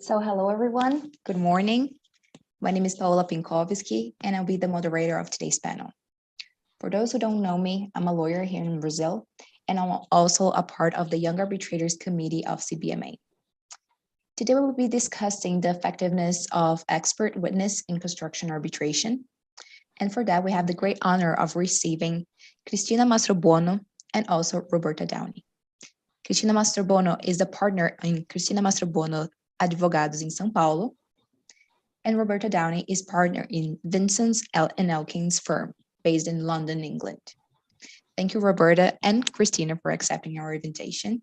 So hello, everyone. Good morning. My name is Paola Pinkowski, and I'll be the moderator of today's panel. For those who don't know me, I'm a lawyer here in Brazil, and I'm also a part of the Young Arbitrators Committee of CBMA. Today, we will be discussing the effectiveness of expert witness in construction arbitration. And for that, we have the great honor of receiving Cristina Mastrobuano and also Roberta Downey. Cristina Mastrobuano is the partner in Cristina Mastrobuano Advogados in São Paulo, and Roberta Downey is partner in Vincent's and Elkins firm based in London, England. Thank you, Roberta and Cristina, for accepting our invitation.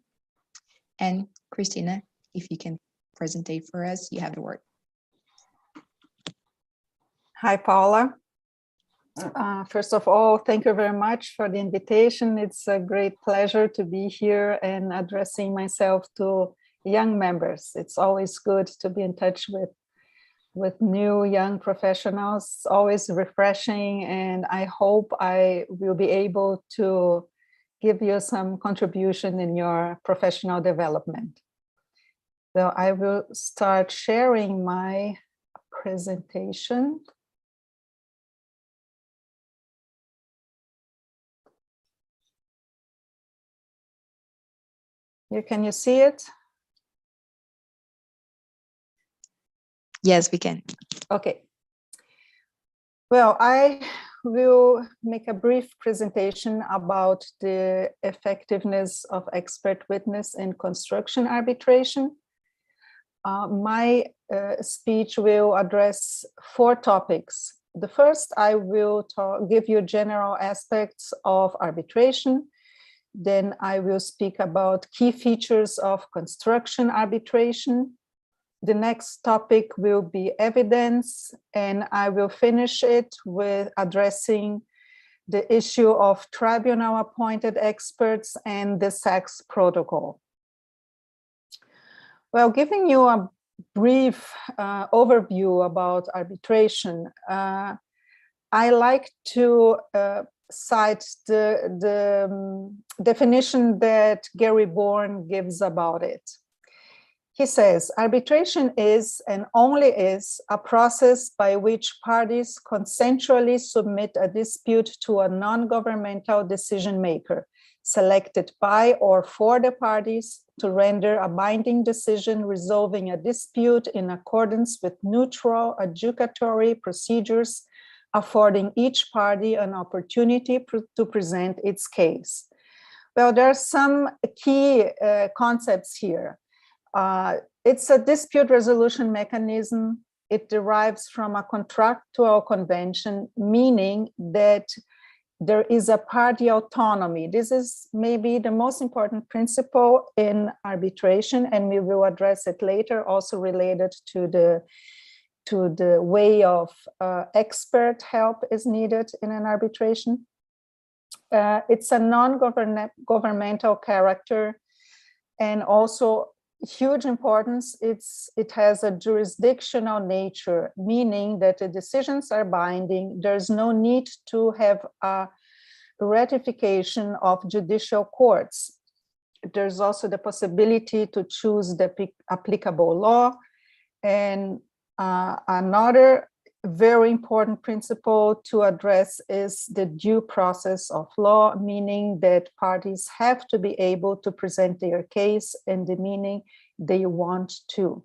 And Cristina, if you can presentate for us, you have the word. Hi, Paula. First of all, thank you very much for the invitation. It's a great pleasure to be here and addressing myself to young members. It's always good to be in touch with new young professionals. It's always refreshing, and I hope I will be able to give you some contribution in your professional development. So I will start sharing my presentation. Here, can you see it? Yes, we can. Okay. Well, I will make a brief presentation about the effectiveness of expert witness in construction arbitration. My speech will address 4 topics. The first, I will give you general aspects of arbitration. Then I will speak about key features of construction arbitration. The next topic will be evidence, and I will finish it with addressing the issue of tribunal-appointed experts and the SACS protocol. Well, giving you a brief overview about arbitration, I like to cite the definition that Gary Bourne gives about it. He says, arbitration is and only is a process by which parties consensually submit a dispute to a non-governmental decision maker, selected by or for the parties to render a binding decision resolving a dispute in accordance with neutral adjudicatory procedures, affording each party an opportunity to present its case. Well, there are some key concepts here. It's a dispute resolution mechanism. It derives from a contractual convention, meaning that there is a party autonomy. This is maybe the most important principle in arbitration, and we will address it later, also related to the way of expert help is needed in an arbitration. It's a non-governmental character, and also huge importance, it has a jurisdictional nature, meaning that the decisions are binding. There's no need to have a ratification of judicial courts. There's also the possibility to choose the applicable law. And another very important principle to address is the due process of law, meaning that parties have to be able to present their case in the meaning they want to.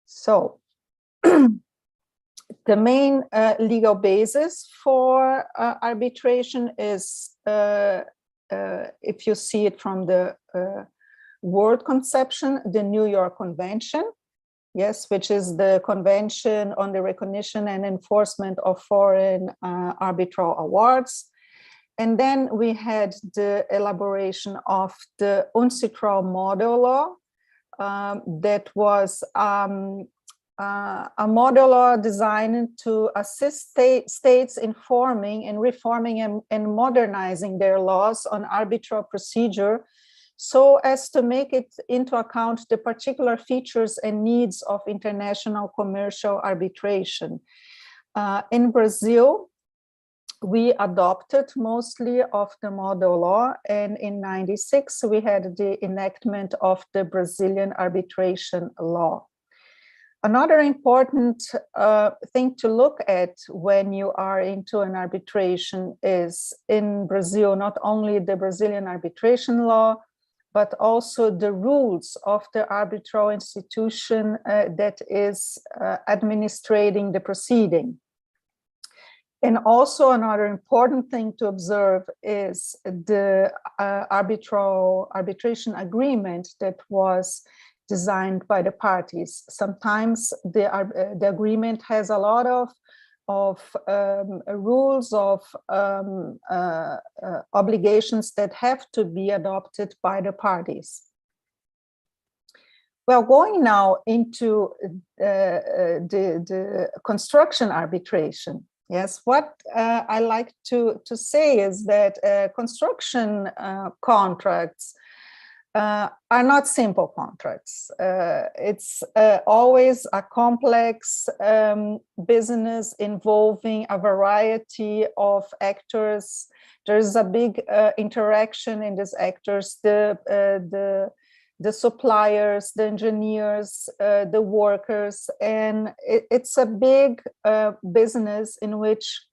So the main legal basis for arbitration is, if you see it from the word conception, the New York Convention. Yes, which is the Convention on the Recognition and Enforcement of Foreign Arbitral Awards. And then we had the elaboration of the UNCITRAL model law. That was a model law designed to assist states in forming and reforming and modernizing their laws on arbitral procedure, so as to make it into account the particular features and needs of international commercial arbitration. In Brazil, we adopted mostly of the model law, and in '96 we had the enactment of the Brazilian arbitration law. Another important thing to look at when you are into an arbitration is, in Brazil, not only the Brazilian arbitration law, but also the rules of the arbitral institution that is administrating the proceeding. And also another important thing to observe is the arbitration agreement that was designed by the parties. Sometimes the agreement has a lot of rules, of obligations that have to be adopted by the parties. Well, going now into the construction arbitration. Yes, what I like to say is that construction contracts are not simple contracts. It's always a complex business involving a variety of actors. There's a big interaction in these actors, the suppliers, the engineers, the workers, and it's a big business in which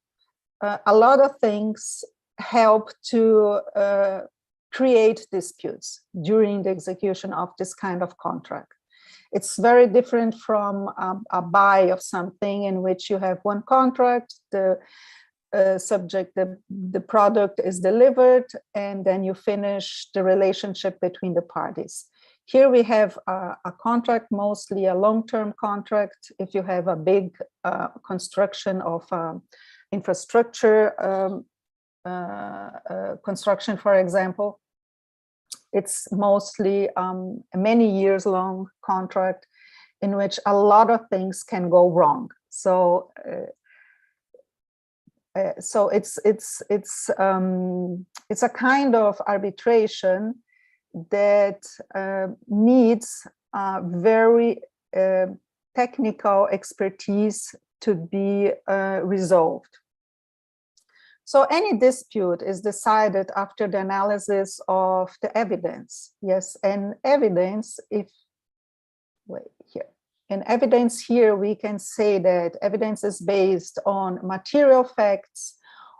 a lot of things help to create disputes during the execution of this kind of contract. It's very different from a buy of something in which you have one contract, the product is delivered, and then you finish the relationship between the parties. Here we have a contract, mostly a long-term contract. If you have a big construction of infrastructure construction, for example, it's mostly a many years long contract in which a lot of things can go wrong. So it's a kind of arbitration that needs very technical expertise to be resolved. So any dispute is decided after the analysis of the evidence. Yes, and evidence, in evidence here, we can say that evidence is based on material facts,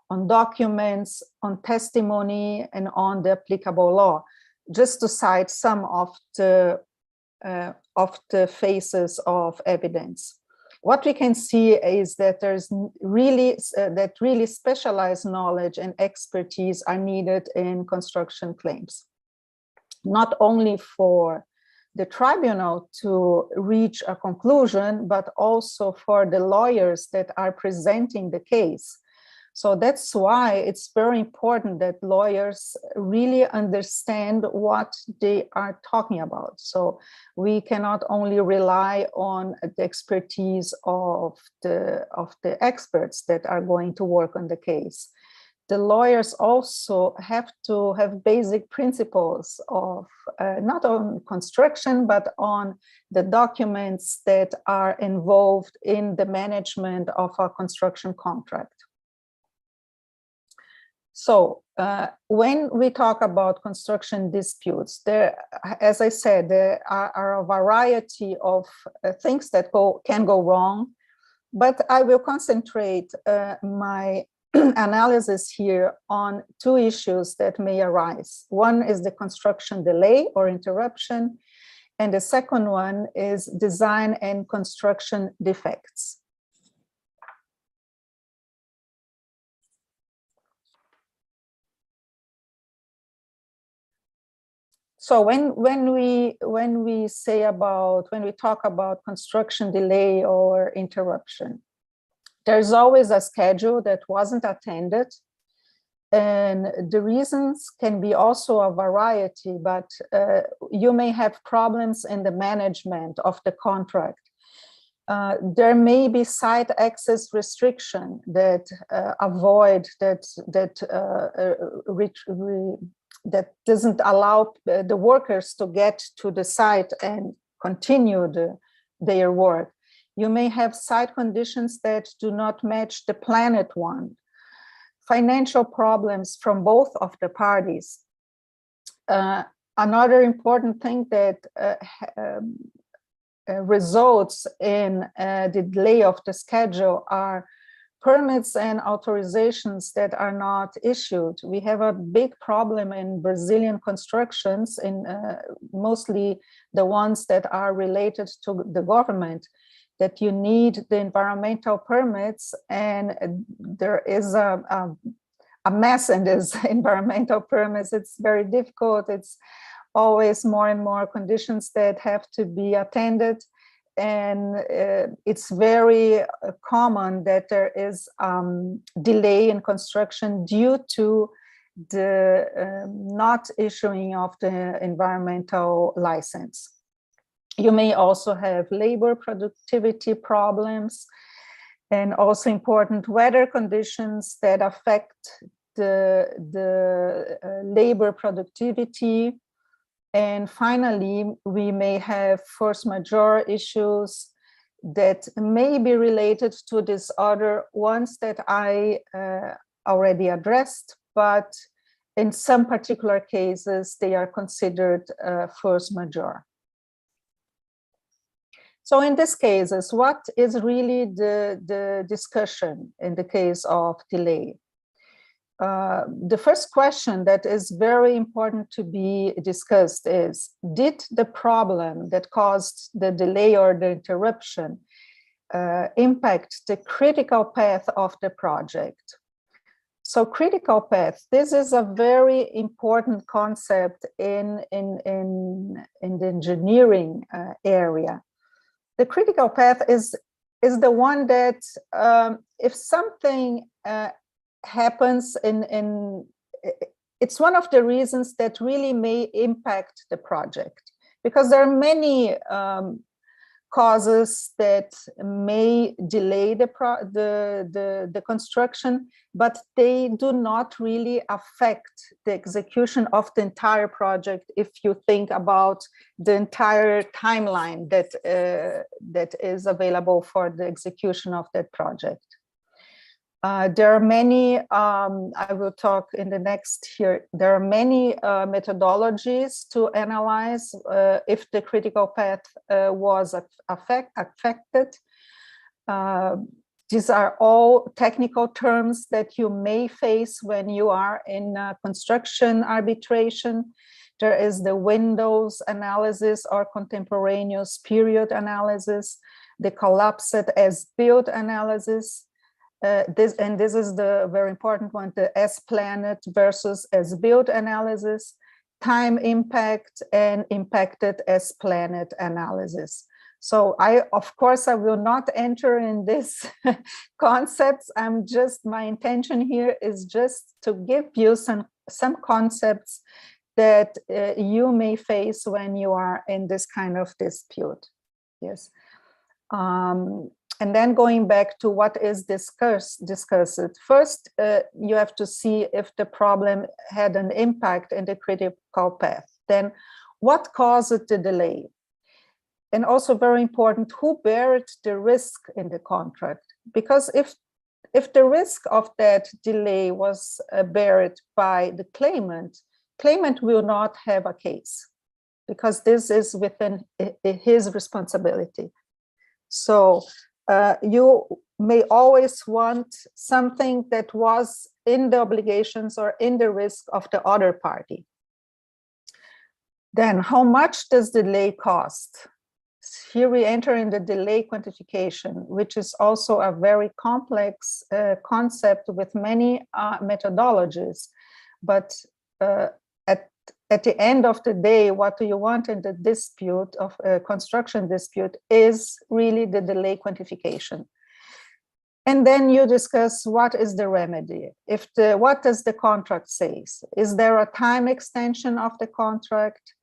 on documents, on testimony, and on the applicable law. Just to cite some of the phases of evidence. What we can see is that there's really specialized knowledge and expertise are needed in construction claims, not only for the tribunal to reach a conclusion, but also for the lawyers that are presenting the case. So that's why it's very important that lawyers really understand what they are talking about. So we cannot only rely on the expertise of the experts that are going to work on the case. The lawyers also have to have basic principles of not on construction, but on the documents that are involved in the management of a construction contract. So when we talk about construction disputes, there, as I said, there are a variety of things that can go wrong, but I will concentrate my analysis here on two issues that may arise. One is the construction delay or interruption, and the second one is design and construction defects. So when we talk about construction delay or interruption, there's always a schedule that wasn't attended, and the reasons can be also a variety, but you may have problems in the management of the contract. There may be site access restriction that that doesn't allow the workers to get to the site and continue their work. You may have site conditions that do not match the planned one. Financial problems from both of the parties. Another important thing that results in the delay of the schedule are permits and authorizations that are not issued. We have a big problem in Brazilian constructions, in mostly the ones that are related to the government, that you need the environmental permits, and there is a mess in this environmental permits. It's very difficult. It's always more and more conditions that have to be attended. And it's very common that there is delay in construction due to the not issuing of the environmental license. You may also have labor productivity problems, and also important weather conditions that affect the labor productivity. And finally, we may have force majeure issues that may be related to these other ones that I already addressed, but in some particular cases, they are considered force majeure. So in these cases, what is really the discussion in the case of delay? The first question that is very important to be discussed is, did the problem that caused the delay or the interruption impact the critical path of the project? So critical path, this is a very important concept in the engineering area. The critical path is the one that if something happens it's one of the reasons that really may impact the project, because there are many causes that may delay the construction, but they do not really affect the execution of the entire project if you think about the entire timeline that is available for the execution of that project. There are many, I will talk in the next here, there are many methodologies to analyze if the critical path was affected. These are all technical terms that you may face when you are in construction arbitration. There is the windows analysis or contemporaneous period analysis, the collapsed as built analysis. This is the very important one, the as-planned versus as-built analysis, time impact, and impacted as-planned analysis. So of course, I will not enter in this concepts. My intention here is just to give you some concepts that you may face when you are in this kind of dispute. Yes. And then going back to what is discussed. First, you have to see if the problem had an impact in the critical path. Then what caused the delay? And also very important, who bears the risk in the contract? Because if the risk of that delay was borne by the claimant will not have a case, because this is within his responsibility. So you may always want something that was in the obligations or in the risk of the other party. Then how much does delay cost? Here we enter in the delay quantification, which is also a very complex concept with many methodologies. But at the end of the day, what do you want in the dispute of construction dispute is really the delay quantification. And then you discuss what is the remedy. What does the contract say? Is there a time extension of the contract,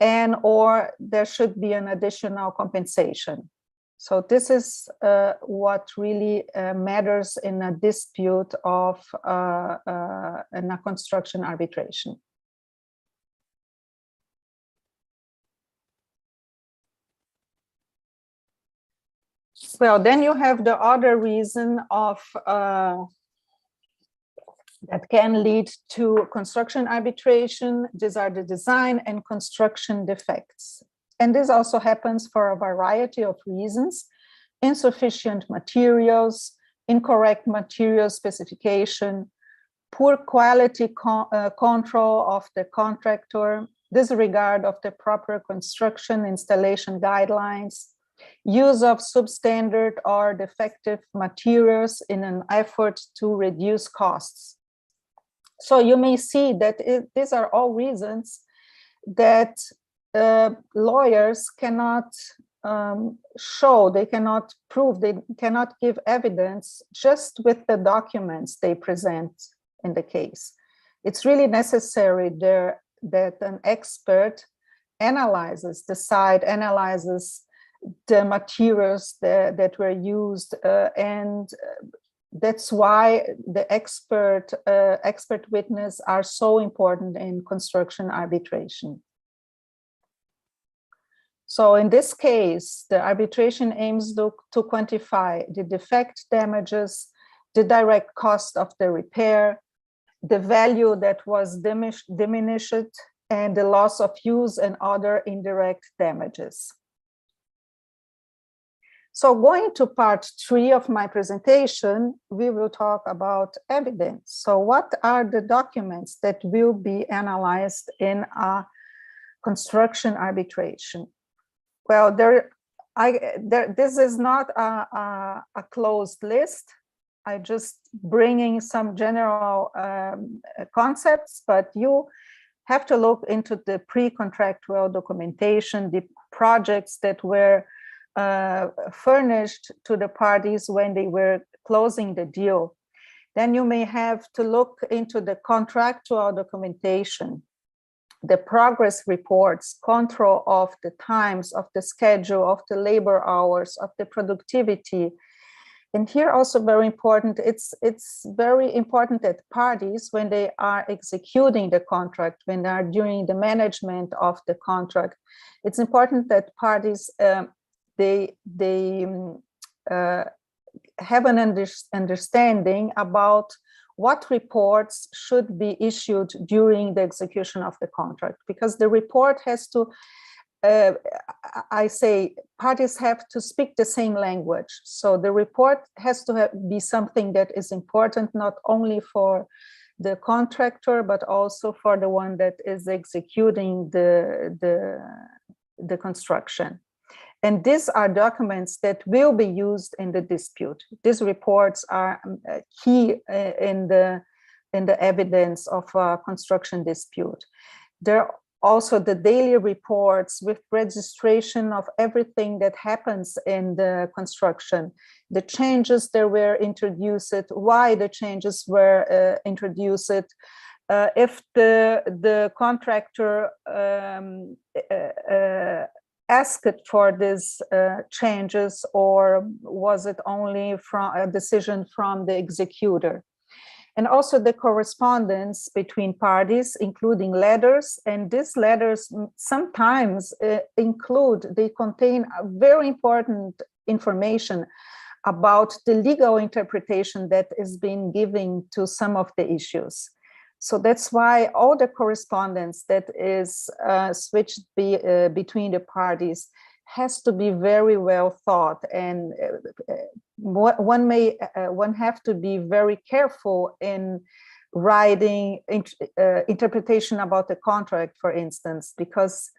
or there should be an additional compensation? So this is what really matters in a dispute of in a construction arbitration. Well, then you have the other reason of that can lead to construction arbitration. These are the design and construction defects. And this also happens for a variety of reasons: insufficient materials, incorrect material specification, poor quality control of the contractor, disregard of the proper construction installation guidelines, use of substandard or defective materials in an effort to reduce costs. So you may see that these are all reasons that lawyers cannot show, they cannot prove, they cannot give evidence just with the documents they present in the case. It's really necessary there that an expert analyzes the site, analyzes the materials that were used, and that's why the expert witness are so important in construction arbitration. So in this case, the arbitration aims to quantify the defect damages, the direct cost of the repair, the value that was diminished, and the loss of use and other indirect damages. So going to part 3 of my presentation, we will talk about evidence. So what are the documents that will be analyzed in a construction arbitration? Well, this is not a closed list. I just bringing some general concepts, but you have to look into the pre-contractual documentation, the projects that were furnished to the parties when they were closing the deal. Then you may have to look into the contractual documentation, the progress reports, control of the times, of the schedule, of the labor hours, of the productivity. And here also very important, it's very important that parties, when they are executing the contract, when they are doing the management of the contract, it's important that parties they have an understanding about what reports should be issued during the execution of the contract, because the report has to, I say, parties have to speak the same language. So the report has to be something that is important not only for the contractor, but also for the one that is executing the construction. And these are documents that will be used in the dispute. These reports are key in the evidence of a construction dispute. There are also the daily reports with registration of everything that happens in the construction, the changes that were introduced, why the changes were introduced, if the contractor asked for these changes, or was it only from a decision from the executor? And also the correspondence between parties, including letters, and these letters sometimes they contain very important information about the legal interpretation that is being given to some of the issues. So that's why all the correspondence that is switched between the parties has to be very well thought, and one have to be very careful in writing interpretation about the contract, for instance, because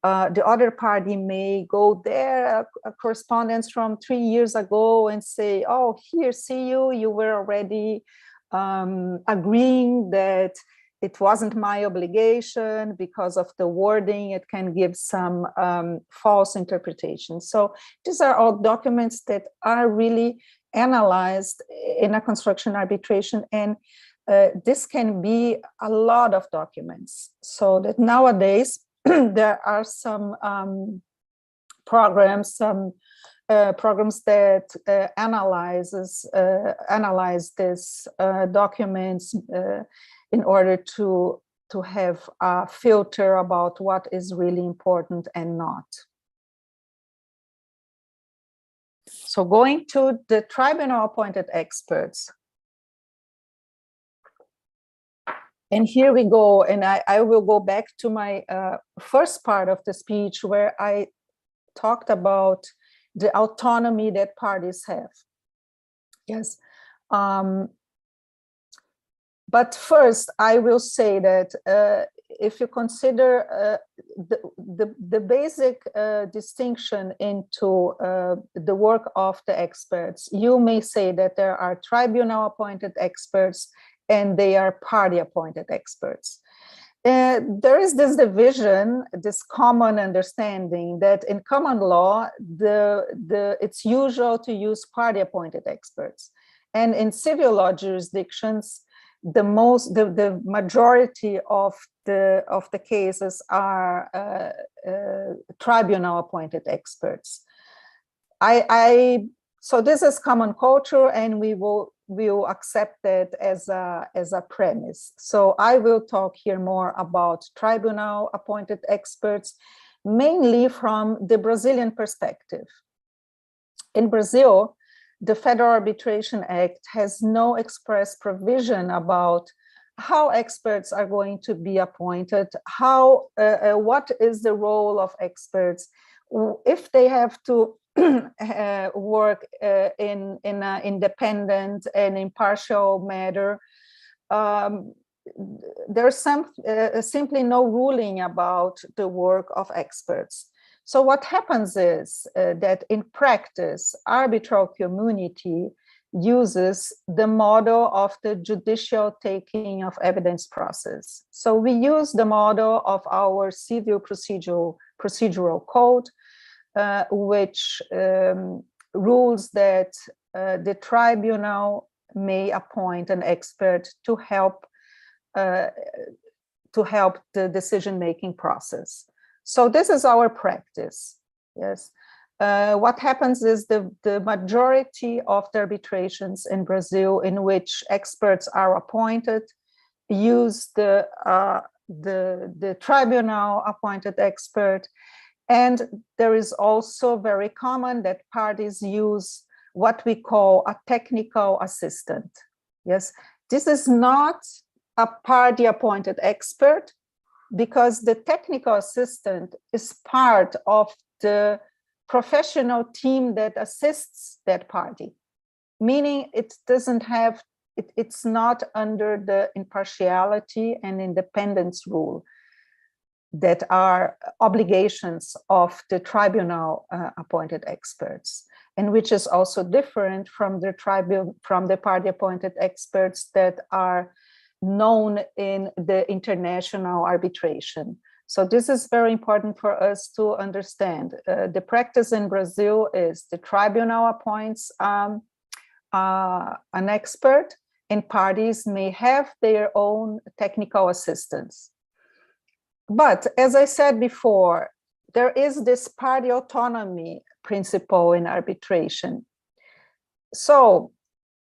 the other party may go there a correspondence from 3 years ago and say, oh, here, see you were already agreeing that it wasn't my obligation because of the wording. It can give some false interpretation. So these are all documents that are really analyzed in a construction arbitration, and this can be a lot of documents. So that nowadays there are some programs that analyze these documents in order to have a filter about what is really important and not. So going to the tribunal appointed experts. And here we go, and I will go back to my first part of the speech where I talked about the autonomy that parties have. Yes. But first, I will say that if you consider the basic distinction into the work of the experts, you may say that there are tribunal-appointed experts and they are party-appointed experts. There is this division, this common understanding that in common law, it's usual to use party-appointed experts. And in civil law jurisdictions, the majority of the cases are tribunal-appointed experts. So this is common culture, and we will accept that as a premise. So I will talk here more about tribunal-appointed experts, mainly from the Brazilian perspective. In Brazil, the Federal Arbitration Act has no express provision about how experts are going to be appointed, what is the role of experts, if they have to work in an independent and impartial manner. There's simply no ruling about the work of experts. So what happens is that in practice, arbitral community uses the model of the judicial taking of evidence process. So we use the model of our civil procedural code, which rules that the tribunal may appoint an expert to help the decision-making process. So this is our practice. Yes. What happens is the majority of the arbitrations in Brazil in which experts are appointed use the tribunal appointed expert. And there is also very common that parties use what we call a technical assistant. Yes, this is not a party appointed expert, because the technical assistant is part of the professional team that assists that party, meaning it doesn't have, it's not under the impartiality and independence rule that are obligations of the tribunal appointed experts, and which is also different from the party appointed experts that are known in the international arbitration. So this is very important for us to understand. The practice in Brazil is the tribunal appoints an expert, and parties may have their own technical assistants. But as I said before, there is this party autonomy principle in arbitration. So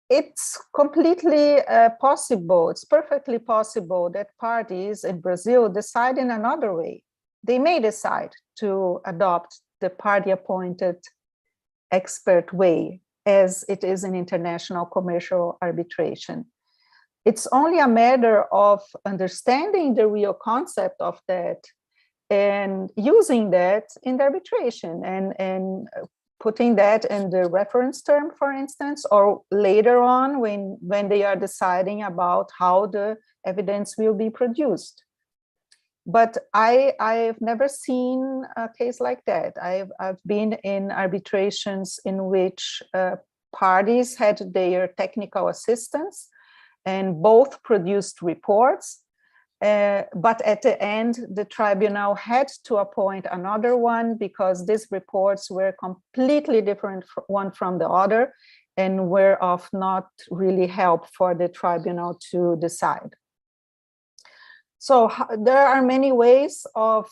it's completely possible, it's perfectly possible that parties in Brazil decide in another way. They may decide to adopt the party-appointed expert way, as it is in international commercial arbitration. It's only a matter of understanding the real concept of that and using that in the arbitration and putting that in the reference term, for instance, or later on when they are deciding about how the evidence will be produced. But I've never seen a case like that. I've been in arbitrations in which parties had their technical assistants and both produced reports. But at the end, the tribunal had to appoint another one because these reports were completely different one from the other and were of not really help for the tribunal to decide. So there are many ways of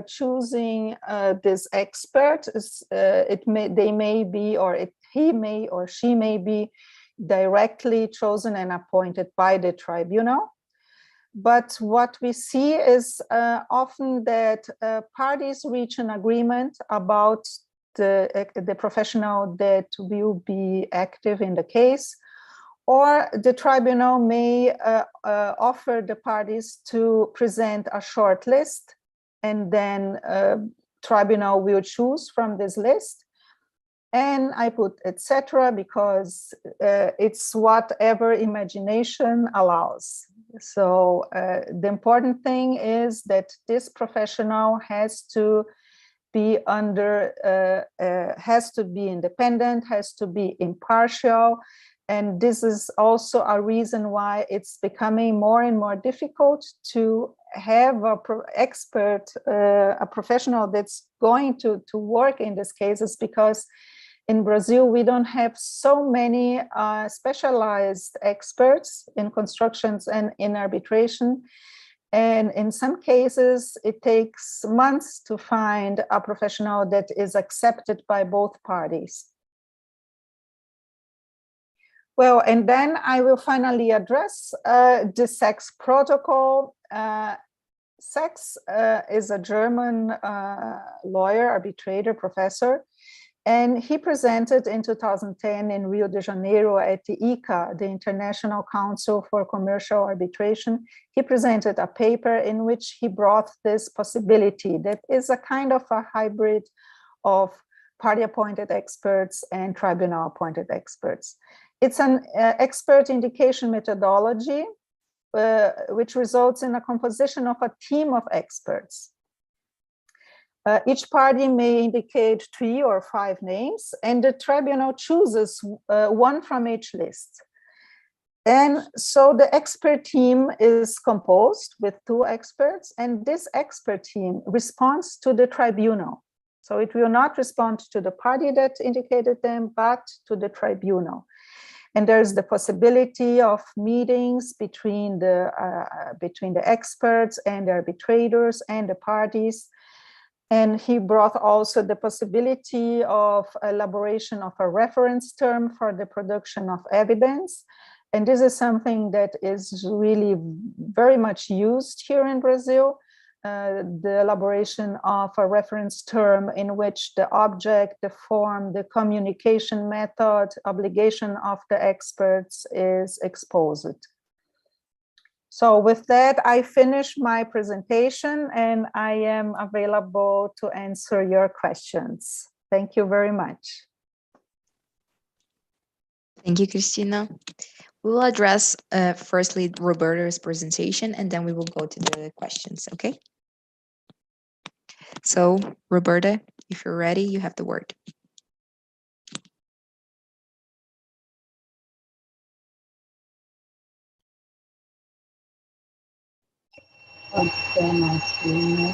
choosing this expert. They may be, or he may or she may be directly chosen and appointed by the tribunal. But what we see is often that parties reach an agreement about the professional that will be active in the case, or the tribunal may offer the parties to present a short list, and then tribunal will choose from this list. And I put etc. because it's whatever imagination allows. So the important thing is that this professional has to be has to be independent, has to be impartial. And this is also a reason why it's becoming more and more difficult to have a professional that's going to work in these cases, because in Brazil, we don't have so many specialized experts in constructions and in arbitration. And in some cases, it takes months to find a professional that is accepted by both parties. Well, and then I will finally address the SEX protocol. SEX is a German lawyer, arbitrator, professor, and he presented in 2010 in Rio de Janeiro at the ICA, the International Council for Commercial Arbitration. He presented a paper in which he brought this possibility that is a kind of a hybrid of party-appointed experts and tribunal-appointed experts. It's an expert indication methodology, which results in a composition of a team of experts. Each party may indicate 3 or 5 names, and the tribunal chooses one from each list. And so the expert team is composed with 2 experts, and this expert team responds to the tribunal. So it will not respond to the party that indicated them, but to the tribunal. And there's the possibility of meetings between the experts and the arbitrators and the parties. And he brought also the possibility of elaboration of a reference term for the production of evidence. And this is something that is really very much used here in Brazil. The elaboration of a reference term in which the object, the form, the communication method, obligation of the experts is exposed. So with that, I finish my presentation and I am available to answer your questions. Thank you very much. Thank you, Cristina. We will address firstly Roberta's presentation, and then we will go to the questions, okay? So, Roberta, if you're ready, you have the word. Share my screen now.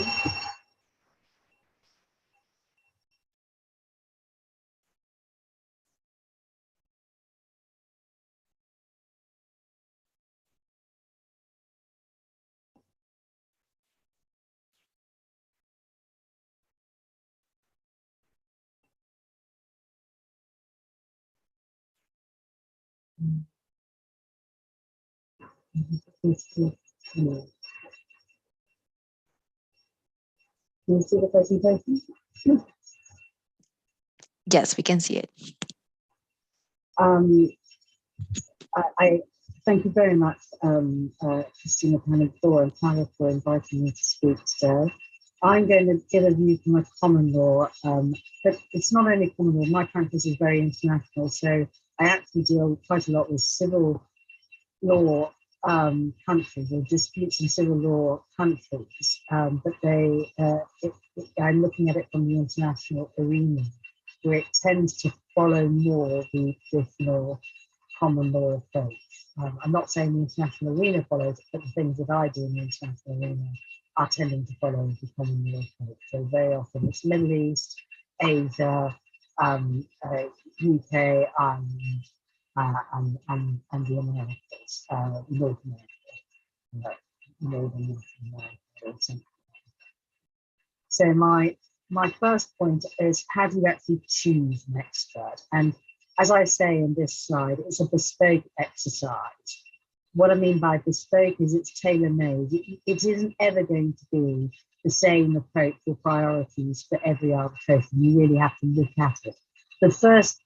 Can you see the presentation? Yes, we can see it. I thank you very much, Cristina Mastrobuano and Paola for inviting me to speak today. I'm going to give a view from a common law, but it's not only common law. My practice is very international, so I actually deal quite a lot with civil law countries, or disputes in civil law countries, but I'm looking at it from the international arena, where it tends to follow more the traditional common law approach. I'm not saying the international arena follows it, but the things that I do in the international arena are tending to follow the common law approach. So very often it's Middle East, Asia, UK, and the Americas, North America, Northern America. So my first point is, how do you actually choose an expert? And as I say in this slide, it's a bespoke exercise. What I mean by bespoke is it's tailor-made. It isn't ever going to be the same approach or priorities for every arbitration. You really have to look at it. The first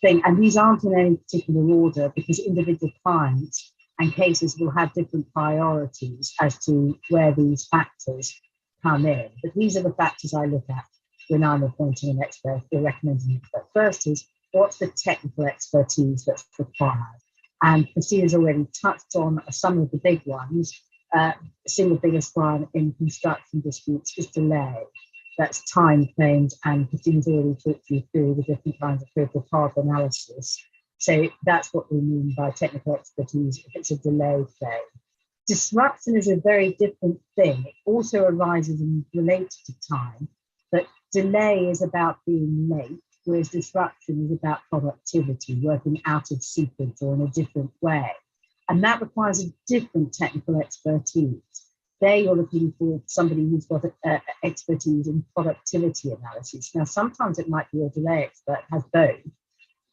thing, and these aren't in any particular order because individual clients and cases will have different priorities as to where these factors come in. But these are the factors I look at when I'm appointing an expert or recommending an expert. First is, what's the technical expertise that's required? And Christina's already touched on some of the big ones. The single biggest one in construction disputes is delay. That's time claims, and Christina's already talked you through the different kinds of critical path analysis. So that's what we mean by technical expertise if it's a delay claim. Disruption is a very different thing. It also arises and relates to time, but delay is about being late, whereas disruption is about productivity, working out of sequence or in a different way. And that requires a different technical expertise. There you're looking for somebody who's got expertise in productivity analysis. Now, sometimes it might be a delay expert, has both,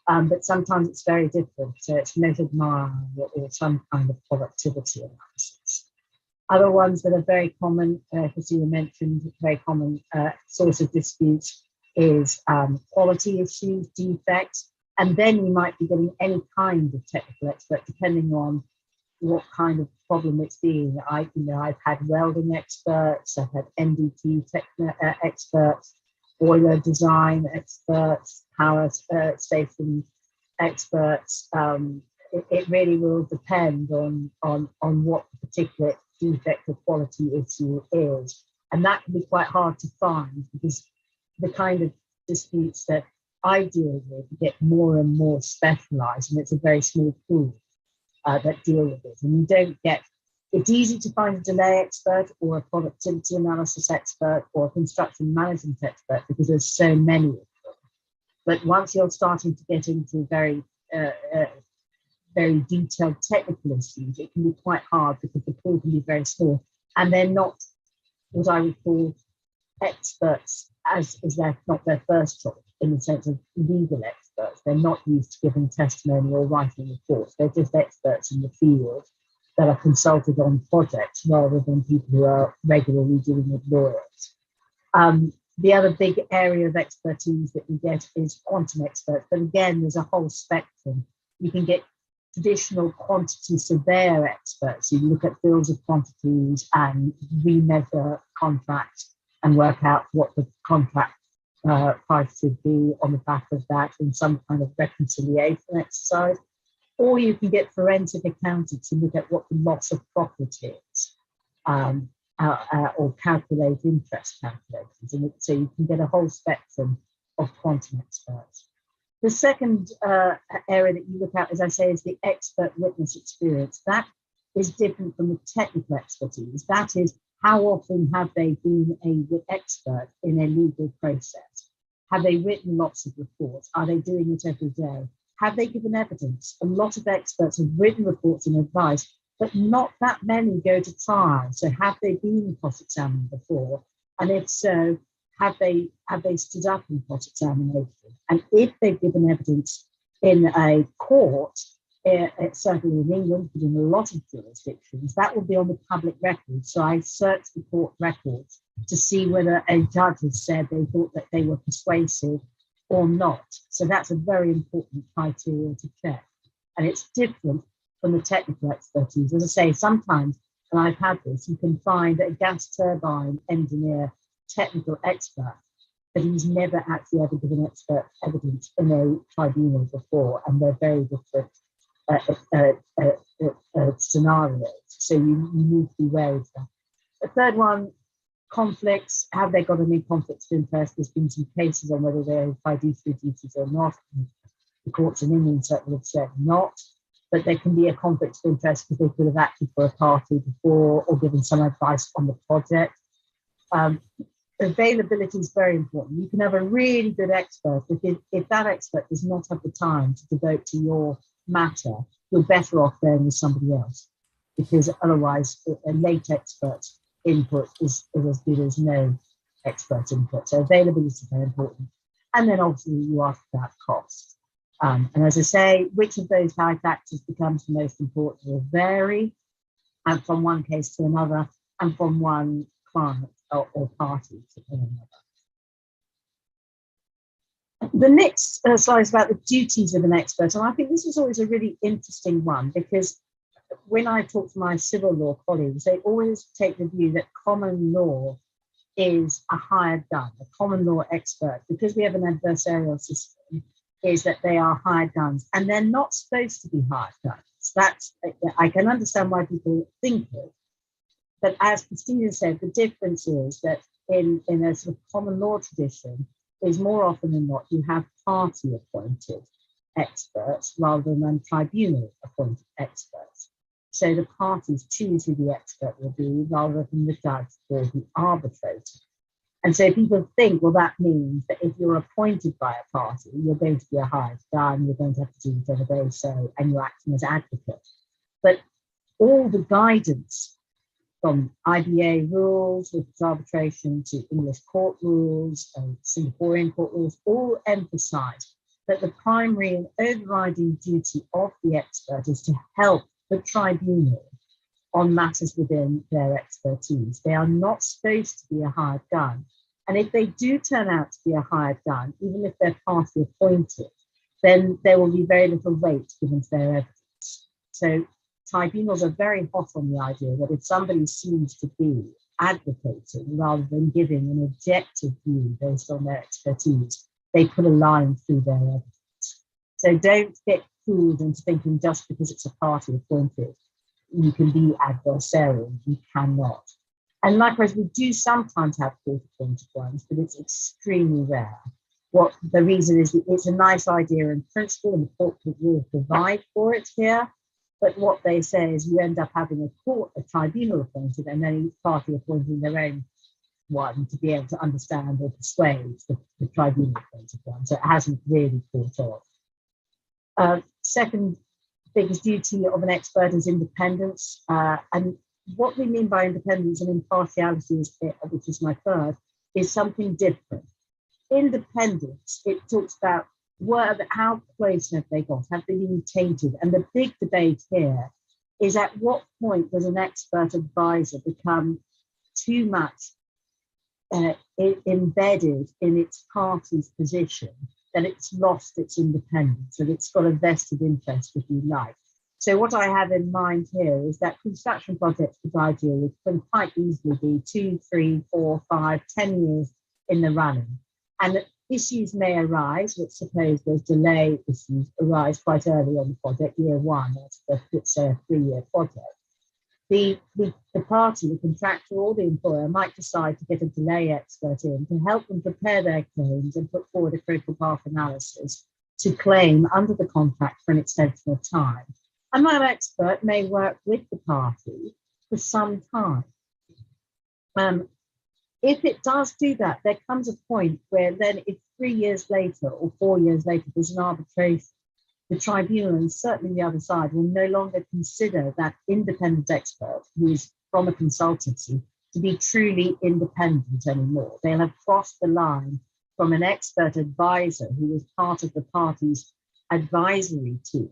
but sometimes it's very different. So it's measured mile or some kind of productivity analysis. Other ones that are very common, Christina mentioned, very common source of disputes is quality issues, defects, and then you might be getting any kind of technical expert depending on what kind of problem it's been. I've had welding experts, I've had NDT experts, boiler design experts, power station experts. It really will depend on what the particular defect or quality issue is, and that can be quite hard to find because the kind of disputes that I deal with get more and more specialised, and it's a very small pool that deal with it. And you don't get, it's easy to find a delay expert or a productivity analysis expert or a construction management expert because there's so many of them. But once you're starting to get into very detailed technical issues, it can be quite hard because the pool can be very small, and they're not what I would call experts as not their first choice in the sense of legal experts. They're not used to giving testimony or writing reports. They're just experts in the field that are consulted on projects rather than people who are regularly dealing with lawyers. The other big area of expertise that you get is quantum experts. But again, there's a whole spectrum. You can get traditional quantity surveyor experts. You look at bills of quantities and remeasure contracts and work out what the contract price should be on the back of that in some kind of reconciliation exercise. Or you can get forensic accountants and look at what the loss of profit is, or calculate interest calculations. And so you can get a whole spectrum of quantum experts. The second area that you look at, as I say, is the expert witness experience. That is different from the technical expertise. That is, how often have they been an expert in a legal process? Have they written lots of reports? Are they doing it every day? Have they given evidence? A lot of experts have written reports and advice, but not that many go to trial. So have they been cross-examined before? And if so, have they stood up in cross-examination? And if they've given evidence in a court, certainly in England, but in a lot of jurisdictions, that will be on the public record. So I search the court records to see whether a judge has said they thought that they were persuasive or not. So that's a very important criteria to check. And it's different from the technical expertise. As I say, sometimes, and I've had this, you can find a gas turbine engineer technical expert, but he's never actually ever given expert evidence in a tribunal before, and they're very different scenarios. So you need to be wary of that. The third one, conflicts. Have they got any conflicts of interest? There's been some cases on whether they're fiduciary duties or not. The courts in England certainly have said not, but there can be a conflict of interest because they could have acted for a party before or given some advice on the project. Availability is very important. You can have a really good expert, but if that expert does not have the time to devote to your matter, you're better off going with somebody else, because otherwise a late expert input is as good as no expert input. So availability is very important. And then obviously you ask about cost. And as I say, which of those five factors becomes the most important will vary, and from one case to another, and from one client or party to another. The next slide is about the duties of an expert. And I think this is always a really interesting one, because when I talk to my civil law colleagues, they always take the view that common law is a hired gun. A common law expert, because we have an adversarial system, is that they are hired guns, and they're not supposed to be hired guns. That's, I can understand why people think it, but as Cristina said, the difference is that in a sort of common law tradition, is more often than not you have party appointed experts rather than tribunal appointed experts. So the parties choose who the expert will be rather than the judge or the arbitrator. And so people think, well, that means that if you're appointed by a party, you're going to be a hired gun, you're going to have to do whatever they say, and you're acting as advocate. But all the guidance from IBA rules, with arbitration, to English court rules and Singaporean court rules, all emphasize that the primary and overriding duty of the expert is to help the tribunal on matters within their expertise. They are not supposed to be a hired gun. And if they do turn out to be a hired gun, even if they're party appointed, then there will be very little weight given to their evidence. So tribunals are very hot on the idea that if somebody seems to be advocating rather than giving an objective view based on their expertise, they put a line through their evidence. So don't get fooled into thinking just because it's a party appointed, you can be adversarial. You cannot. And likewise, we do sometimes have court appointed ones, but it's extremely rare. What the reason is that it's a nice idea in principle, and the court will provide for it here. But what they say is you end up having a tribunal appointed, and then each party appointing their own one to be able to understand or persuade the tribunal appointed one. So it hasn't really caught on. Second biggest duty of an expert is independence. And what we mean by independence and impartiality, which is my third, is something different. Independence, it talks about how close have they got? Have they been tainted? And the big debate here is at what point does an expert advisor become too much embedded in its party's position that it's lost its independence, that it's got a vested interest, if you like. So what I have in mind here is that construction projects which I deal with can quite easily be 2, 3, 4, 5, 10 years in the running. And issues may arise, let's suppose those delay issues arise quite early on the project, year one, or let's say a 3-year project. The party, the contractor or the employer might decide to get a delay expert in to help them prepare their claims and put forward a critical path analysis to claim under the contract for an extension of time. And that expert may work with the party for some time. If it does do that, there comes a point where then if 3 years later or 4 years later there's an arbitration, the tribunal and certainly the other side will no longer consider that independent expert who is from a consultancy to be truly independent anymore. They'll have crossed the line from an expert advisor who was part of the party's advisory team,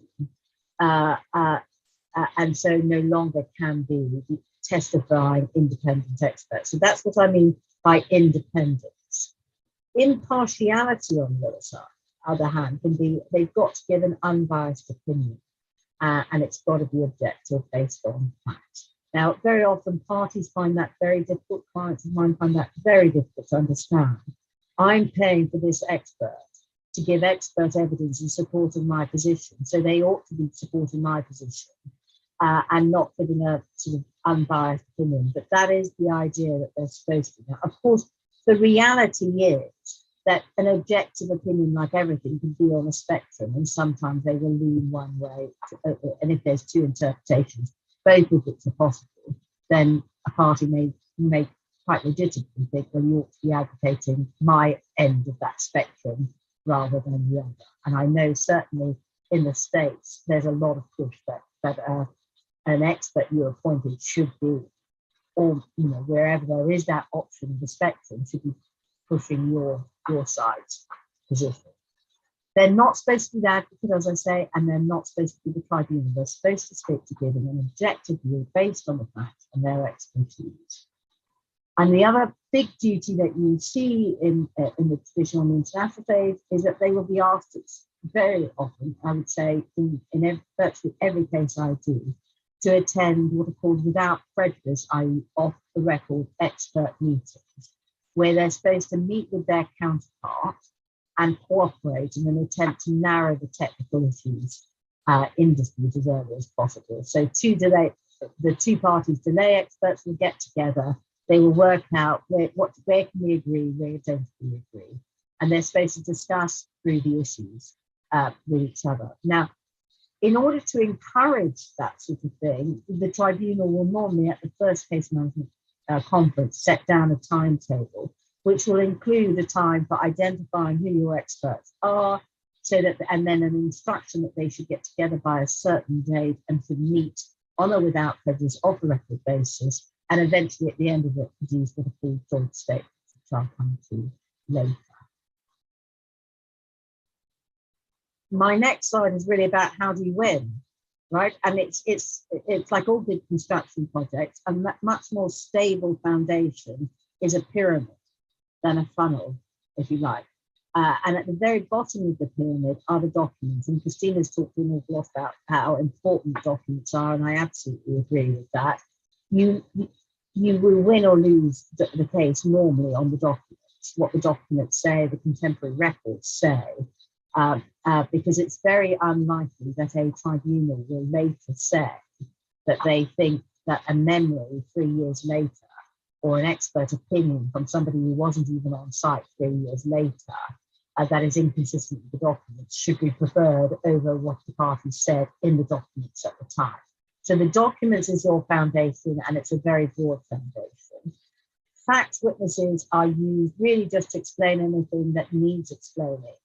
and so no longer can be the testifying independent expert. So that's what I mean by independence. Impartiality on the other hand, can be they've got to give an unbiased opinion, and it's got to be objective based on fact. Now, very often parties find that very difficult, clients of mine find that very difficult to understand. I'm paying for this expert to give expert evidence in support of my position, so they ought to be supporting my position and not giving a sort of unbiased opinion. But that is the idea that they're supposed to. Now, of course, the reality is that an objective opinion, like everything, can be on a spectrum, and sometimes they will lean one way. And if there's two interpretations, both of which are possible, then a party may quite legitimately think, well, you ought to be advocating my end of that spectrum rather than the other. And I know certainly in the States, there's a lot of pushback that an expert you appointed should be, or wherever there is that option of the spectrum, should be pushing your side's position. They're not supposed to be the advocate, as I say, and they're not supposed to be the tribunal. They're supposed to stick to giving an objective view based on the facts and their expertise. And the other big duty that you see in the traditional and international phase is that they will be asked very often, I would say, in virtually every case I do, to attend what are called without prejudice, i.e. off the record expert meetings, where they're supposed to meet with their counterpart and cooperate in an attempt to narrow the technical issues in dispute as early as possible. So the two parties, delay experts, will get together. They will work out where can we agree, where don't we agree, and they're supposed to discuss through the issues with each other. Now, in order to encourage that sort of thing, the tribunal will normally, at the first case management conference, set down a timetable, which will include a time for identifying who your experts are, and then an instruction that they should get together by a certain date and to meet on a without prejudice off the record basis, and eventually at the end of it produce with a full joint statement, which I'll come to later. My next slide is really about how do you win, right? And it's like all big construction projects, a much more stable foundation is a pyramid than a funnel, if you like. And at the very bottom of the pyramid are the documents. And Christina's talked an awful lot about how important documents are, and I absolutely agree with that. You will win or lose the case normally on the documents, what the documents say, the contemporary records say. Because it's very unlikely that a tribunal will later say that they think that a memory 3 years later or an expert opinion from somebody who wasn't even on site 3 years later that is inconsistent with the documents should be preferred over what the parties said in the documents at the time. So the documents is your foundation, and it's a very broad foundation. Fact witnesses are used really just to explain anything that needs explaining.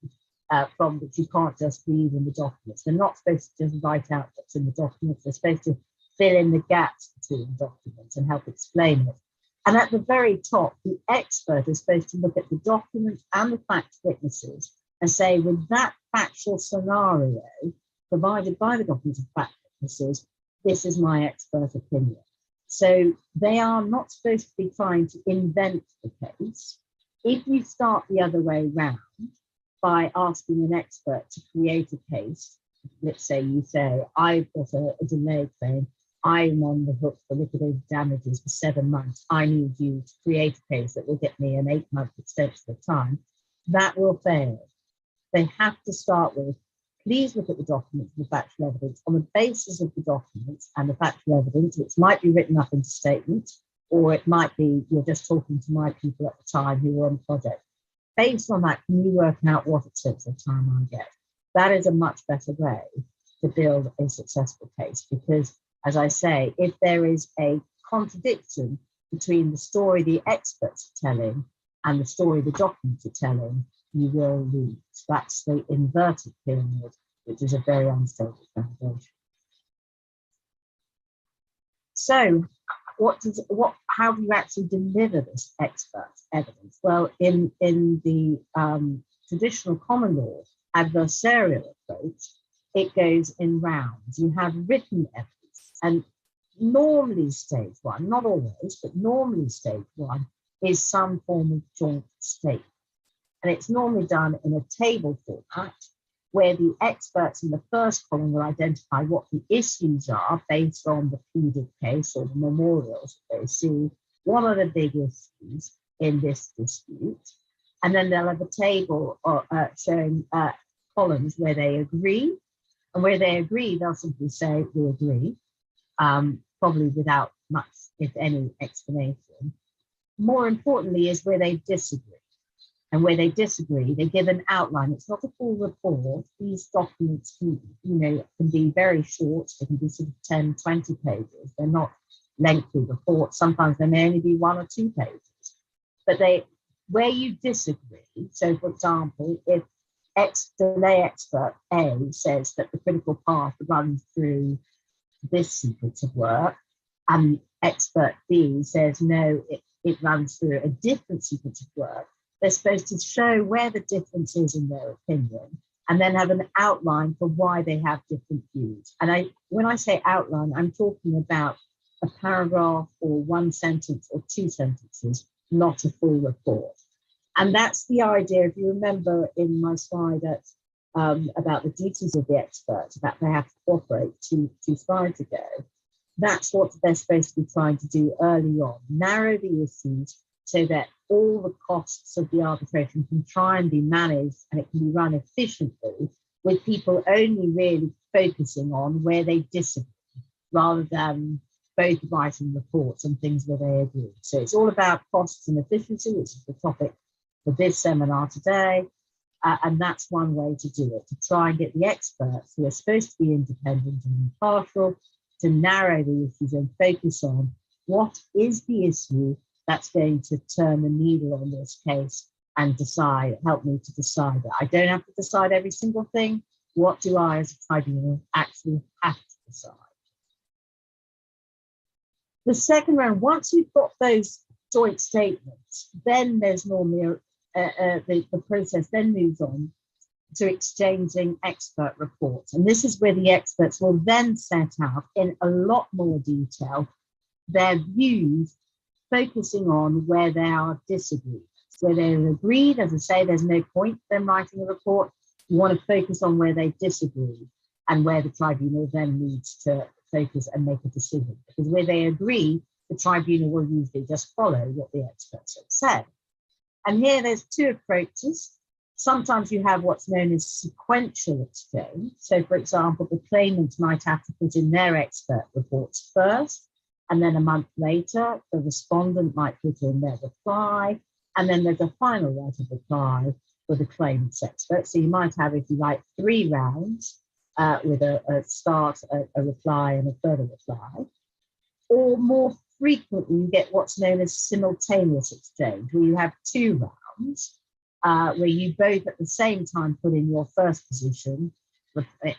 From which you can't just read in the documents. They're not supposed to just write out what's in the documents. They're supposed to fill in the gaps between documents and help explain it. And at the very top, the expert is supposed to look at the documents and the fact witnesses and say, with that factual scenario provided by the documents and fact witnesses, this is my expert opinion. So they are not supposed to be trying to invent the case. If you start the other way round, by asking an expert to create a case, let's say you say, I've got a delay claim, I'm on the hook for liquidated damages for 7 months, I need you to create a case that will get me an 8-month extension of time, that will fail. They have to start with, please look at the documents and the factual evidence. On the basis of the documents and the factual evidence, which might be written up into statements, or it might be you're just talking to my people at the time who were on the project. Based on that, can you work out what extension of time I get? That is a much better way to build a successful case, because, as I say, if there is a contradiction between the story the experts are telling and the story the documents are telling, you will lose. That's the inverted pyramid, which is a very unstable foundation. So, how do you actually deliver this expert evidence? Well, in the traditional common law adversarial approach, it goes in rounds. You have written evidence, and normally stage one, not always, but normally stage one is some form of joint statement. And it's normally done in a table format, where the experts in the first column will identify what the issues are based on the pleaded case or the memorials that they see. What are the big issues in this dispute? And then they'll have a table showing columns where they agree. And where they agree, they'll simply say, we agree, probably without much, if any, explanation. More importantly is where they disagree. And where they disagree, they give an outline. It's not a full report. These documents can be very short. They can be sort of 10, 20 pages. They're not lengthy reports. Sometimes they may only be 1 or 2 pages. But where you disagree, so for example, if delay expert A says that the critical path runs through this sequence of work, and expert B says, no, it runs through a different sequence of work, they're supposed to show where the difference is in their opinion, and then have an outline for why they have different views. And when I say outline, I'm talking about a paragraph or one sentence or two sentences, not a full report. And that's the idea. If you remember in my slide about the duties of the expert, about they have to cooperate two slides ago, that's what they're supposed to be trying to do early on, narrow the issues so that all the costs of the arbitration can try and be managed and it can be run efficiently, with people only really focusing on where they disagree, rather than both writing reports on things where they agree. So it's all about costs and efficiency, which is the topic for this seminar today. And that's one way to do it, to try and get the experts who are supposed to be independent and impartial to narrow the issues and focus on what is the issue that's going to turn the needle on this case and help me to decide that. I don't have to decide every single thing. What do I as a tribunal actually have to decide? The second round, once you've got those joint statements, then there's normally the process then moves on to exchanging expert reports. And this is where the experts will then set out in a lot more detail their views, focusing on where there are disagreements. Where they're agreed, as I say, there's no point them writing a report. You want to focus on where they disagree and where the tribunal then needs to focus and make a decision. Because where they agree, the tribunal will usually just follow what the experts have said. And here there's two approaches. Sometimes you have what's known as sequential exchange. So for example, the claimant might have to put in their expert reports first, and then a month later, the respondent might put in their reply, and then there's a final right of reply for the claimant's expert. So you might have, if you like, 3 rounds with a start, a reply, and a further reply. Or more frequently, you get what's known as simultaneous exchange, where you have 2 rounds, where you both at the same time put in your first position,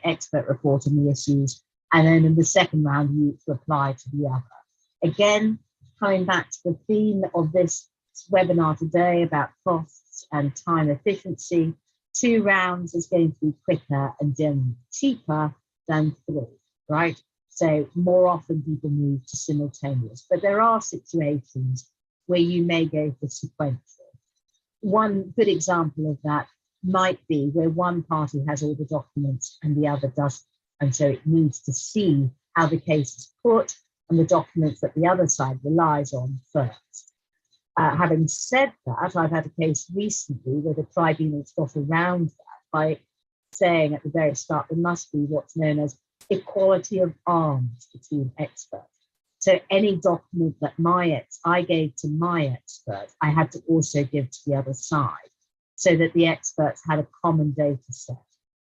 expert report on the issues, and then in the second round, you reply to the other. Again, coming back to the theme of this webinar today about costs and time efficiency, 2 rounds is going to be quicker and generally cheaper than 3, right? So more often people move to simultaneous, but there are situations where you may go for sequential. One good example of that might be where one party has all the documents and the other doesn't. And so it needs to see how the case is put and the documents that the other side relies on first. Having said that, I've had a case recently where the tribunal's got around that by saying at the very start there must be what's known as equality of arms between experts. So any document that I gave to my expert, I had to also give to the other side, so that the experts had a common data set.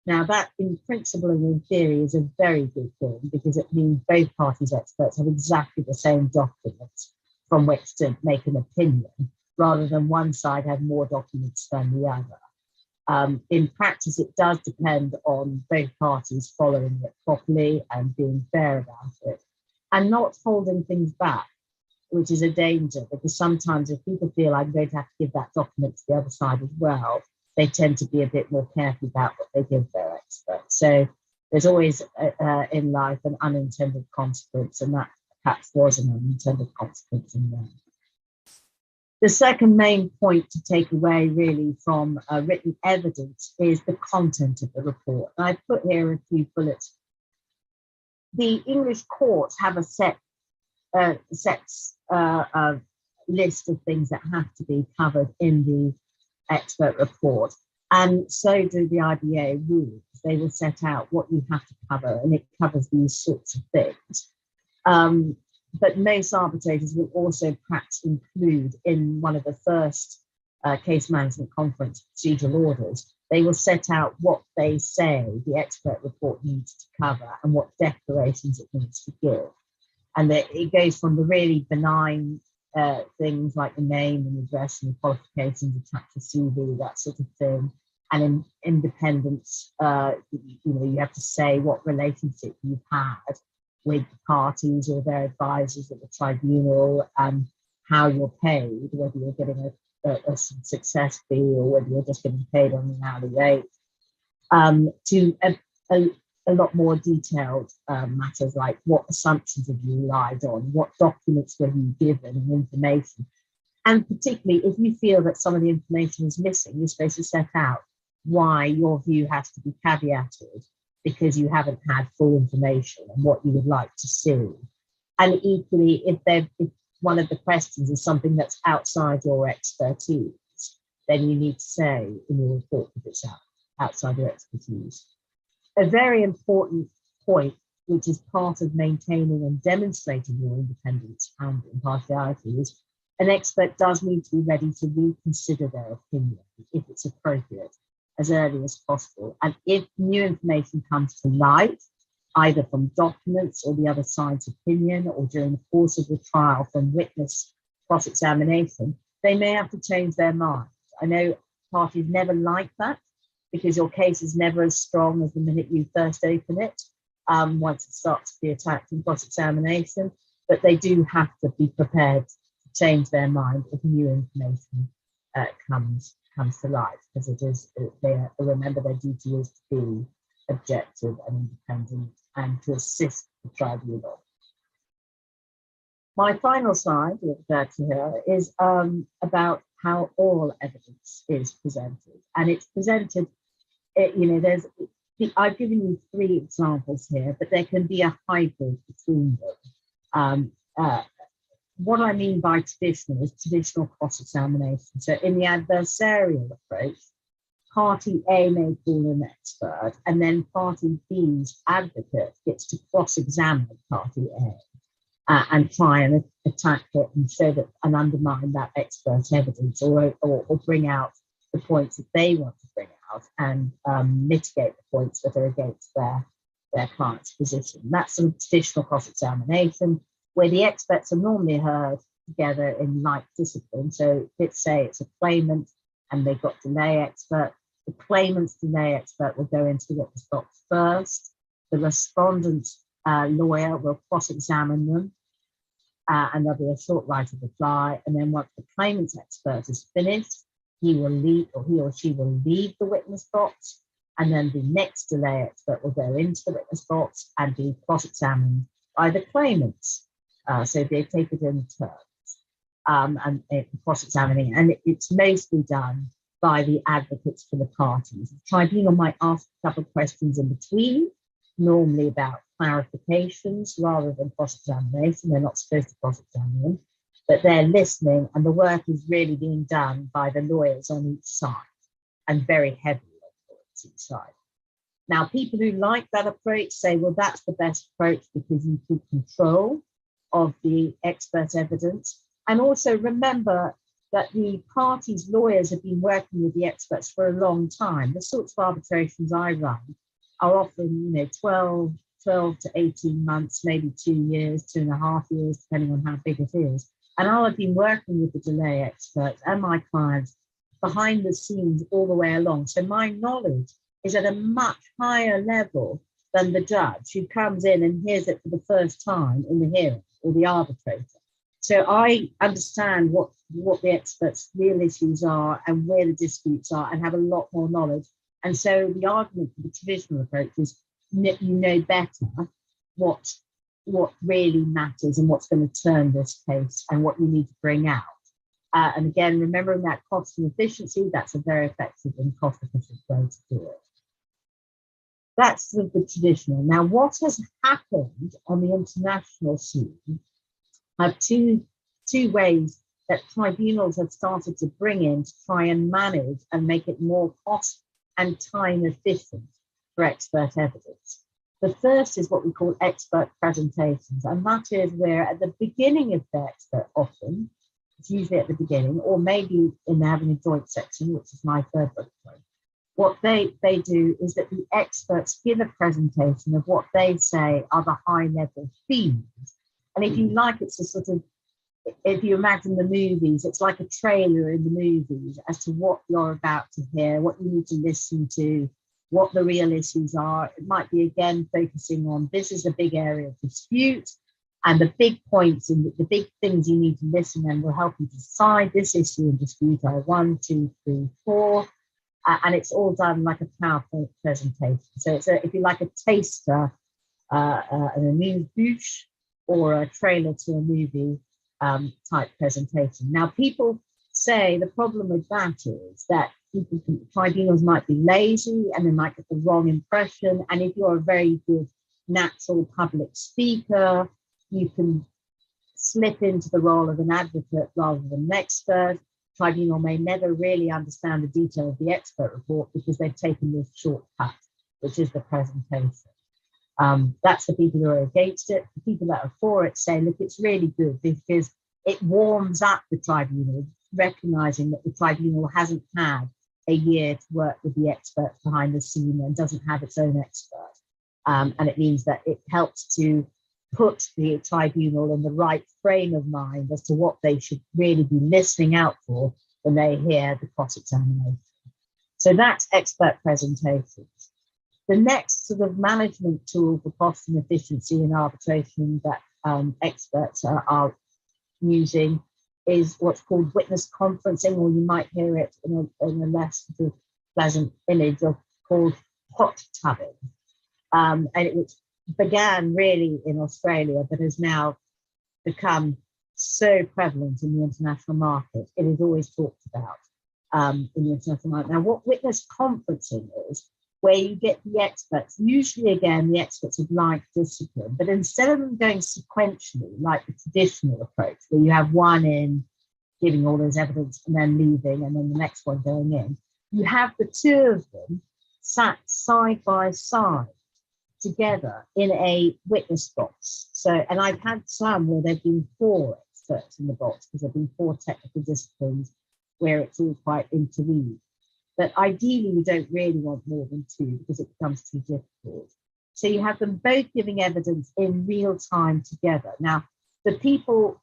Now that in principle and in theory is a very good thing, because it means both parties' experts have exactly the same documents from which to make an opinion, rather than one side have more documents than the other. In practice, it does depend on both parties following it properly and being fair about it, and not holding things back, which is a danger, because sometimes if people feel I'm going to have to give that document to the other side as well, they tend to be a bit more careful about what they give their experts. So there's always in life an unintended consequence, and that perhaps was an unintended consequence in there. The second main point to take away really from written evidence is the content of the report. And I've put here a few bullets. The English courts have a set list of things that have to be covered in the expert report, and so do the IBA rules. They will set out what you have to cover, and it covers these sorts of things. But most arbitrators will also perhaps include in one of the first case management conference procedural orders, they will set out what they say the expert report needs to cover and what declarations it needs to give. And it goes from the really benign things like the name and address and qualifications, attach a CV, that sort of thing. And in independence, you have to say what relationship you've had with the parties or their advisors at the tribunal, and how you're paid, whether you're getting a success fee or whether you're just getting paid on an hourly rate. To a lot more detailed matters like what assumptions have you relied on, what documents were you given, and information. And particularly if you feel that some of the information is missing, you're supposed to set out why your view has to be caveated because you haven't had full information and what you would like to see. And equally, if one of the questions is something that's outside your expertise, then you need to say in your report that it's outside your expertise. A very important point, which is part of maintaining and demonstrating your independence and impartiality, is an expert does need to be ready to reconsider their opinion if it's appropriate as early as possible. And if new information comes to light, either from documents or the other side's opinion, or during the course of the trial from witness cross-examination, they may have to change their mind. I know parties never like that because your case is never as strong as the minute you first open it, once it starts to be attacked in cross-examination, but they do have to be prepared to change their mind if new information comes to light, because remember their duty is to be objective and independent and to assist the tribunal. My final slide, you're glad to hear, is about how oral evidence is presented. And it's presented, I've given you 3 examples here, but there can be a hybrid between them. What I mean by traditional is traditional cross-examination. So in the adversarial approach, party A may call an expert, and then party B's advocate gets to cross-examine party A and try and attack it and show that and undermine that expert evidence, or bring out the points that they want to bring out and mitigate the points that are against their client's position. That's sort of traditional cross-examination, where the experts are normally heard together in like discipline. So let's say it's a claimant and they've got delay expert. The claimant's delay expert will go into the witness box first. The respondent's lawyer will cross-examine them, and there'll be a short right of reply. And then once the claimant's expert is finished, he or she will leave the witness box, and then the next delay expert will go into the witness box and be cross-examined by the claimants. So they take it in turns and cross-examining, and it's mostly done by the advocates for the parties. The tribunal might ask a couple of questions in between, normally about clarifications rather than cross-examination. They're not supposed to cross-examine them, but they're listening, and the work is really being done by the lawyers on each side, and very heavily on each side. Now, people who like that approach say, well, that's the best approach because you keep control of the expert evidence. And also remember that the parties' lawyers have been working with the experts for a long time. The sorts of arbitrations I run are often, 12 to 18 months, maybe 2 years, 2.5 years, depending on how big it is. And I'll have been working with the delay experts and my clients behind the scenes all the way along. So my knowledge is at a much higher level than the judge who comes in and hears it for the first time in the hearing, or the arbitrator. So I understand what the experts' real issues are and where the disputes are, and have a lot more knowledge. And so the argument for the traditional approach is you know better what really matters and what's going to turn this case and what you need to bring out. And again, remembering that cost and efficiency, that's a very effective and cost-efficient way to do it. That's the traditional. Now, what has happened on the international scene are two ways that tribunals have started to bring in to try and manage and make it more cost and time efficient for expert evidence. The first is what we call expert presentations, and that is where at the beginning of the expert, often, it's usually at the beginning, or maybe in having a joint section, which is my third bullet point. What they do is that the experts give a presentation of what they say are the high-level themes. And if you like, it's a sort of, if you imagine the movies, it's like a trailer in the movies as to what you're about to hear, what you need to listen to, what the real issues are. It might be, again, focusing on this is a big area of dispute, and the big points and the big things you need to listen and will help you decide this issue and dispute are 1, 2, 3, 4. and it's all done like a PowerPoint presentation. So it's if you like a taster and a news boosh or a trailer to a movie type presentation. Now, people say the problem with that is that tribunals might be lazy and they might get the wrong impression. And if you're a very good natural public speaker, you can slip into the role of an advocate rather than an expert. Tribunal may never really understand the detail of the expert report because they've taken this shortcut, which is the presentation. That's the people who are against it. The people that are for it say, look, it's really good because it warms up the tribunal, recognizing that the tribunal hasn't had a year to work with the experts behind the scene and doesn't have its own expert. And it means that it helps to put the tribunal in the right frame of mind as to what they should really be listening out for when they hear the cross-examination. So that's expert presentations. The next sort of management tool for cost and efficiency in arbitration that experts are using is what's called witness conferencing, or you might hear it in a less sort of pleasant image of called hot tubbing. And it began really in Australia, but has now become so prevalent in the international market. It is always talked about in the international market. Now, what witness conferencing is, where you get the experts, usually again, the experts of like discipline, but instead of them going sequentially, like the traditional approach, where you have one in giving all this evidence and then leaving, and then the next one going in, you have the two of them sat side by side together in a witness box. So, and I've had some where there've been 4 experts in the box because there've been 4 technical disciplines where it's all quite interweaved. But ideally, we don't really want more than 2 because it becomes too difficult. So you have them both giving evidence in real time together. Now, the people,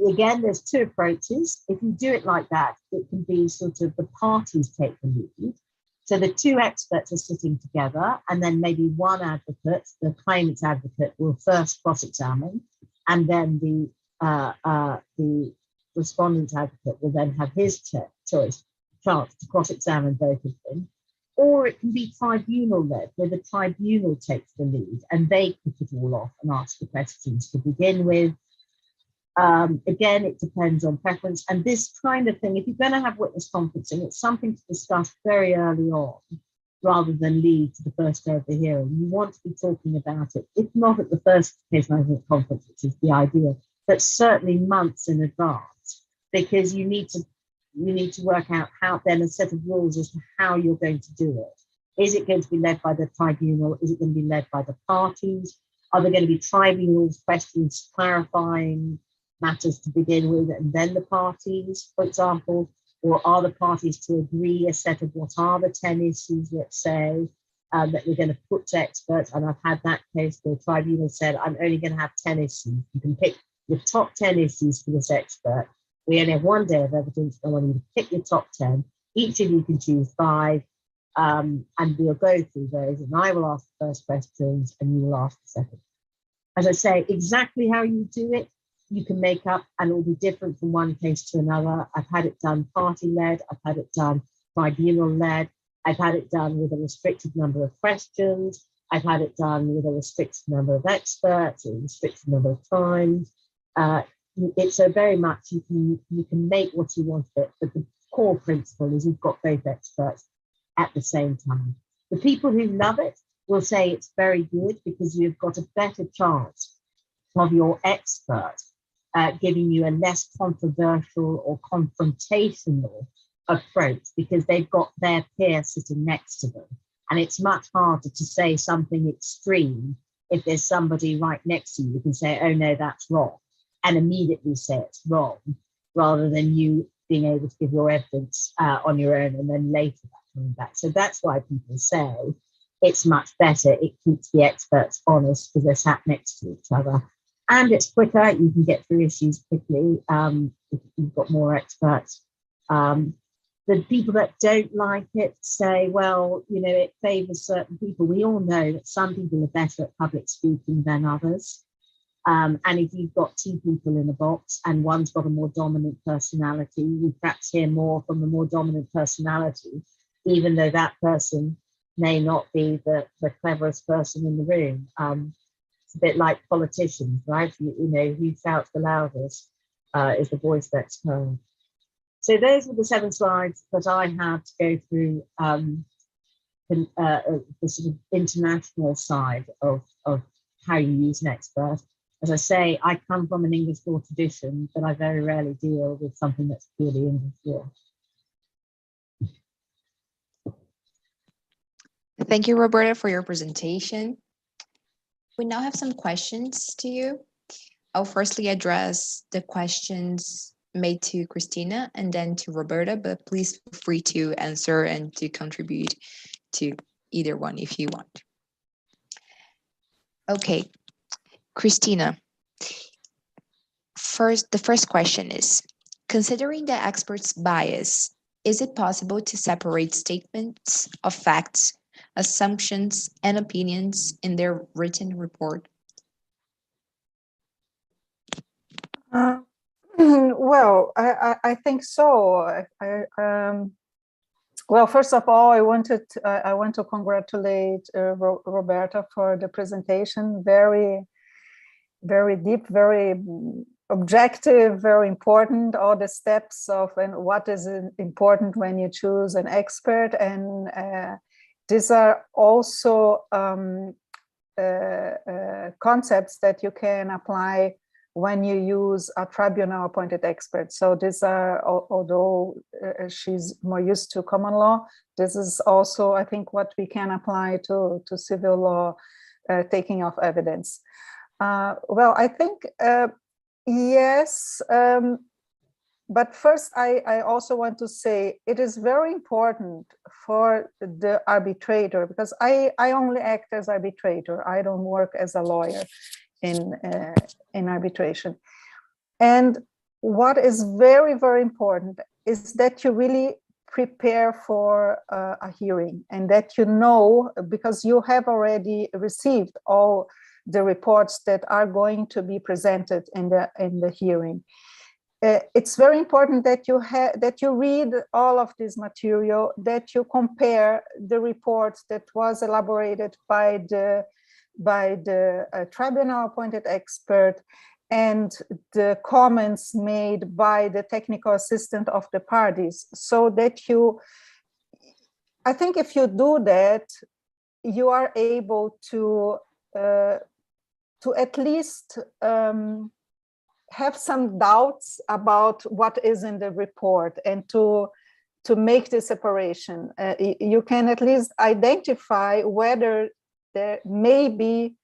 again, there's 2 approaches. If you do it like that, it can be sort of the parties take the lead. So the 2 experts are sitting together, and then maybe one advocate, the claimant's advocate, will first cross-examine, and then the respondent's advocate will then have his chance to cross-examine both of them. Or it can be tribunal-led, where the tribunal takes the lead and they kick it all off and ask the questions to begin with. Again, it depends on preference. And this kind of thing, if you're going to have witness conferencing, it's something to discuss very early on, rather than lead to the first day of the hearing. You want to be talking about it, if not at the first case management conference, which is the idea, but certainly months in advance, because you need to work out how then a set of rules as to how you're going to do it. Is it going to be led by the tribunal? Is it going to be led by the parties? Are there going to be tribunals questions clarifying matters to begin with and then the parties, for example? Or are the parties to agree a set of what are the 10 issues, let's say, that we're going to put to experts? And I've had that case where the tribunal said, I'm only going to have 10 issues. You can pick your top 10 issues for this expert. We only have 1 day of evidence. I want you to pick your top 10. Each of you can choose 5, and we'll go through those. And I will ask the first questions, and you will ask the second. As I say, exactly how you do it, you can make up, and it will be different from one case to another. I've had it done party-led. I've had it done tribunal-led. I've had it done with a restricted number of questions. I've had it done with a restricted number of experts, a restricted number of times. It's so very much you can make what you want of it, but the core principle is you've got both experts at the same time. The people who love it will say it's very good because you've got a better chance of your expert giving you a less controversial or confrontational approach because they've got their peer sitting next to them. And it's much harder to say something extreme if there's somebody right next to you who can say, oh no, that's wrong, and immediately say it's wrong, rather than you being able to give your evidence on your own and then later coming back. So that's why people say it's much better. It keeps the experts honest because they're sat next to each other. And it's quicker. You can get through issues quickly if you've got more experts. The people that don't like it say, well, you know, it favors certain people. We all know that some people are better at public speaking than others. And if you've got 2 people in a box and one's got a more dominant personality, you perhaps hear more from the more dominant personality even though that person may not be the cleverest person in the room. It's a bit like politicians, right? You know, who shouts the loudest is the voice that's heard. So those were the 7 slides that I had to go through the sort of international side of how you use an expert. As I say, I come from an English law tradition, but I very rarely deal with something that's purely English law. Thank you, Roberta, for your presentation. We now have some questions to you. I'll firstly address the questions made to Cristina and then to Roberta, but please feel free to answer and to contribute to either one if you want. Okay, Cristina, the first question is, considering the expert's bias, is it possible to separate statements of facts, assumptions, and opinions in their written report? Well, I think so. Well, first of all, I want to congratulate Roberta for the presentation. Very, very deep, very objective, very important. All the steps of and what is important when you choose an expert, and these are also concepts that you can apply when you use a tribunal appointed expert. So these are, although she's more used to common law, this is also, I think, what we can apply to civil law, taking of evidence. Well, I think, yes, but first I also want to say it is very important for the arbitrator, because I only act as arbitrator. I don't work as a lawyer in arbitration. And what is very, very important is that you really prepare for a hearing, and that you know, because you have already received all the reports that are going to be presented in the hearing. It's very important that you read all of this material, that you compare the reports that was elaborated by the tribunal appointed expert and the comments made by the technical assistant of the parties, so that I think if you do that, you are able to at least have some doubts about what is in the report, and to make the separation. You can at least identify whether there may be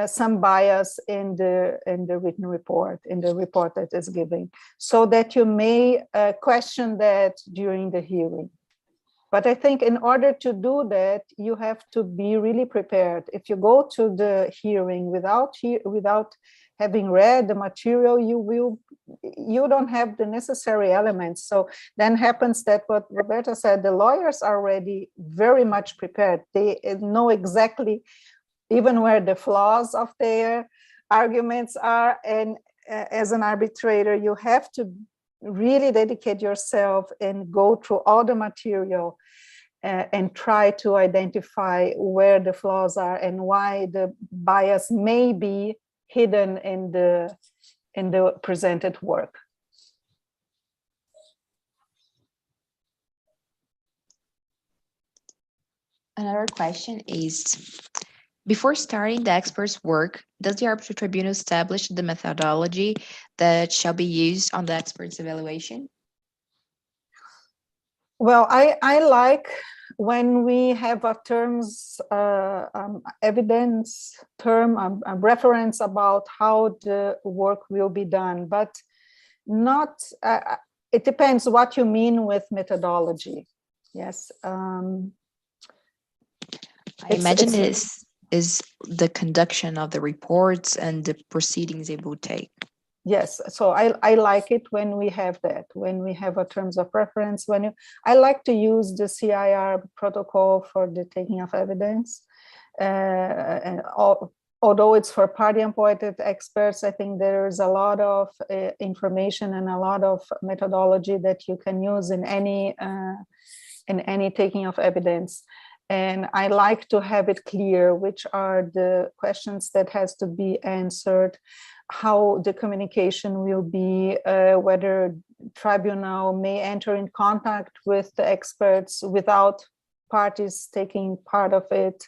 some bias in the written report, in the report that is given, so that you may question that during the hearing. But I think in order to do that, you have to be really prepared. If you go to the hearing without having read the material, you don't have the necessary elements. So then happens that what Roberta said, the lawyers are already very much prepared. They know exactly even where the flaws of their arguments are. And as an arbitrator, you have to really dedicate yourself and go through all the material and try to identify where the flaws are and why the bias may be hidden in the presented work. Another question is, before starting the expert's work, does the arbitral tribunal establish the methodology that shall be used on the expert's evaluation? Well, I like when we have a terms, evidence term, a reference about how the work will be done, but not, it depends what you mean with methodology. Yes. I imagine it is the conduction of the reports and the proceedings it will take. Yes, so I like it when we have that, when we have a terms of reference. I like to use the CIR protocol for the taking of evidence. Although it's for party-appointed experts, I think there's a lot of information and a lot of methodology that you can use in in any taking of evidence. And I like to have it clear which are the questions that has to be answered, how the communication will be, whether tribunal may enter in contact with the experts without parties taking part of it.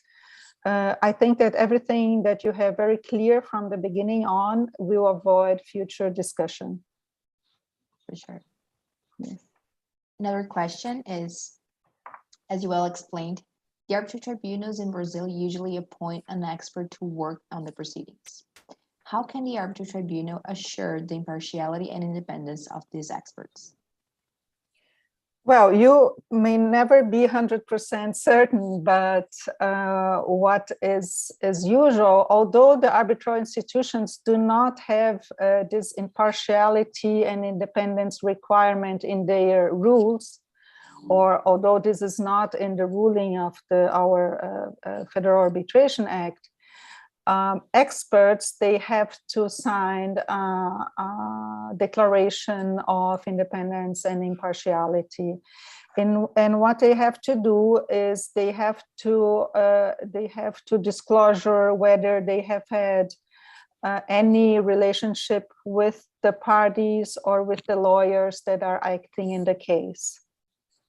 I think that everything that you have very clear from the beginning on will avoid future discussion. For sure. Yes. Another question is, as you well explained, the arbitral tribunals in Brazil usually appoint an expert to work on the proceedings. How can the arbitral tribunal assure the impartiality and independence of these experts? Well, you may never be 100% certain, but what is usual, although the arbitral institutions do not have this impartiality and independence requirement in their rules, or although this is not in the ruling of our Federal Arbitration Act, experts, they have to sign a declaration of independence and impartiality. And what they have to do is they have to disclosure whether they have had any relationship with the parties or with the lawyers that are acting in the case.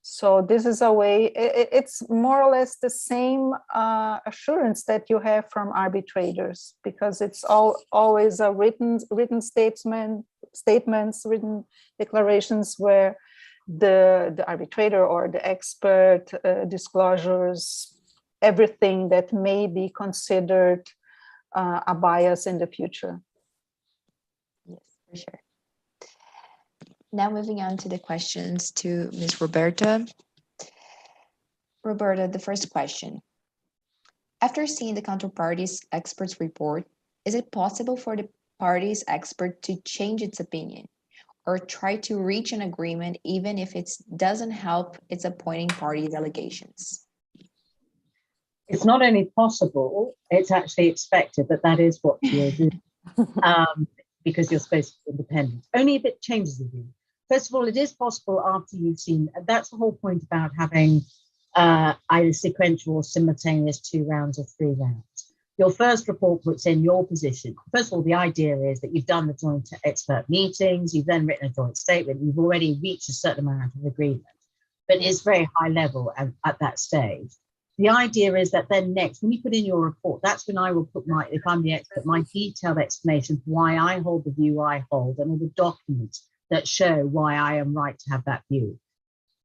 So this is a way, it's more or less the same assurance that you have from arbitrators, because it's always a written statements, written declarations where the arbitrator or the expert disclosures everything that may be considered a bias in the future. Yes, for sure. Now moving on to the questions to Ms. Roberta. Roberta, the first question. After seeing the counterparty's expert's report, is it possible for the party's expert to change its opinion or try to reach an agreement even if it doesn't help its appointing party's allegations? It's not only possible, it's actually expected that is what you'll do, because you're supposed to be independent. Only if it changes the view. First of all, it is possible after you've seen, that's the whole point about having either sequential or simultaneous 2 rounds or 3 rounds. Your first report puts in your position. First of all, the idea is that you've done the joint expert meetings, you've then written a joint statement, you've already reached a certain amount of agreement, but it's very high level at that stage. The idea is that then next, when you put in your report, that's when I will put if I'm the expert, my detailed explanation for why I hold the view I hold and all the documents that show why I am right to have that view.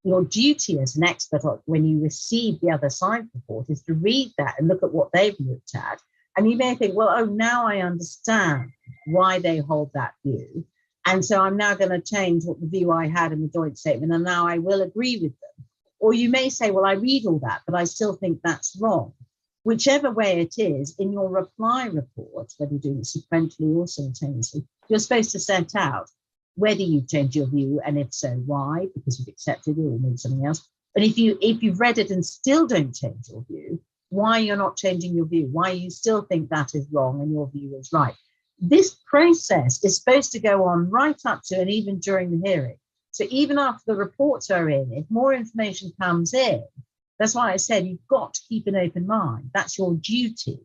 Your duty as an expert when you receive the other side report is to read that and look at what they've looked at. And you may think, well, oh, now I understand why they hold that view. And so I'm now going to change what the view I had in the joint statement, and now I will agree with them. Or you may say, well, I read all that, but I still think that's wrong. Whichever way it is, in your reply report, whether you're doing it sequentially or simultaneously, you're supposed to set out whether you've changed your view, and if so, why, because you've accepted it or maybe something else. But if you've read it and still don't change your view, why you're not changing your view, why you still think that is wrong and your view is right. This process is supposed to go on right up to and even during the hearing. So even after the reports are in, if more information comes in, that's why I said you've got to keep an open mind. That's your duty.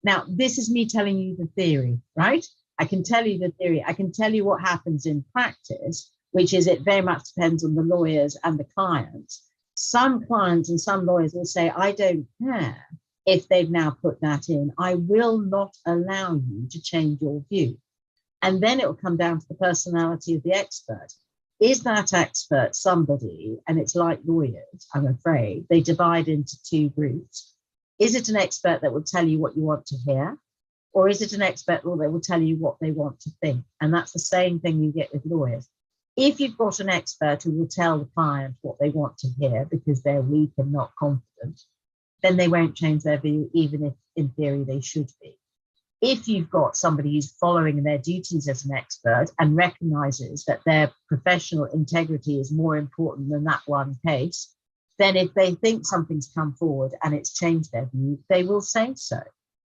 Now, this is me telling you the theory, right? I can tell you the theory. I can tell you what happens in practice, which is it very much depends on the lawyers and the clients. Some clients and some lawyers will say, I don't care if they've now put that in. I will not allow you to change your view. And then it will come down to the personality of the expert. Is that expert somebody, and it's like lawyers, I'm afraid, they divide into 2 groups. Is it an expert that will tell you what you want to hear? Or is it an expert that will tell you what they want to think? And that's the same thing you get with lawyers. If you've got an expert who will tell the client what they want to hear because they're weak and not confident, then they won't change their view, even if in theory they should be. If you've got somebody who's following their duties as an expert and recognizes that their professional integrity is more important than that one case, then if they think something's come forward and it's changed their view, they will say so.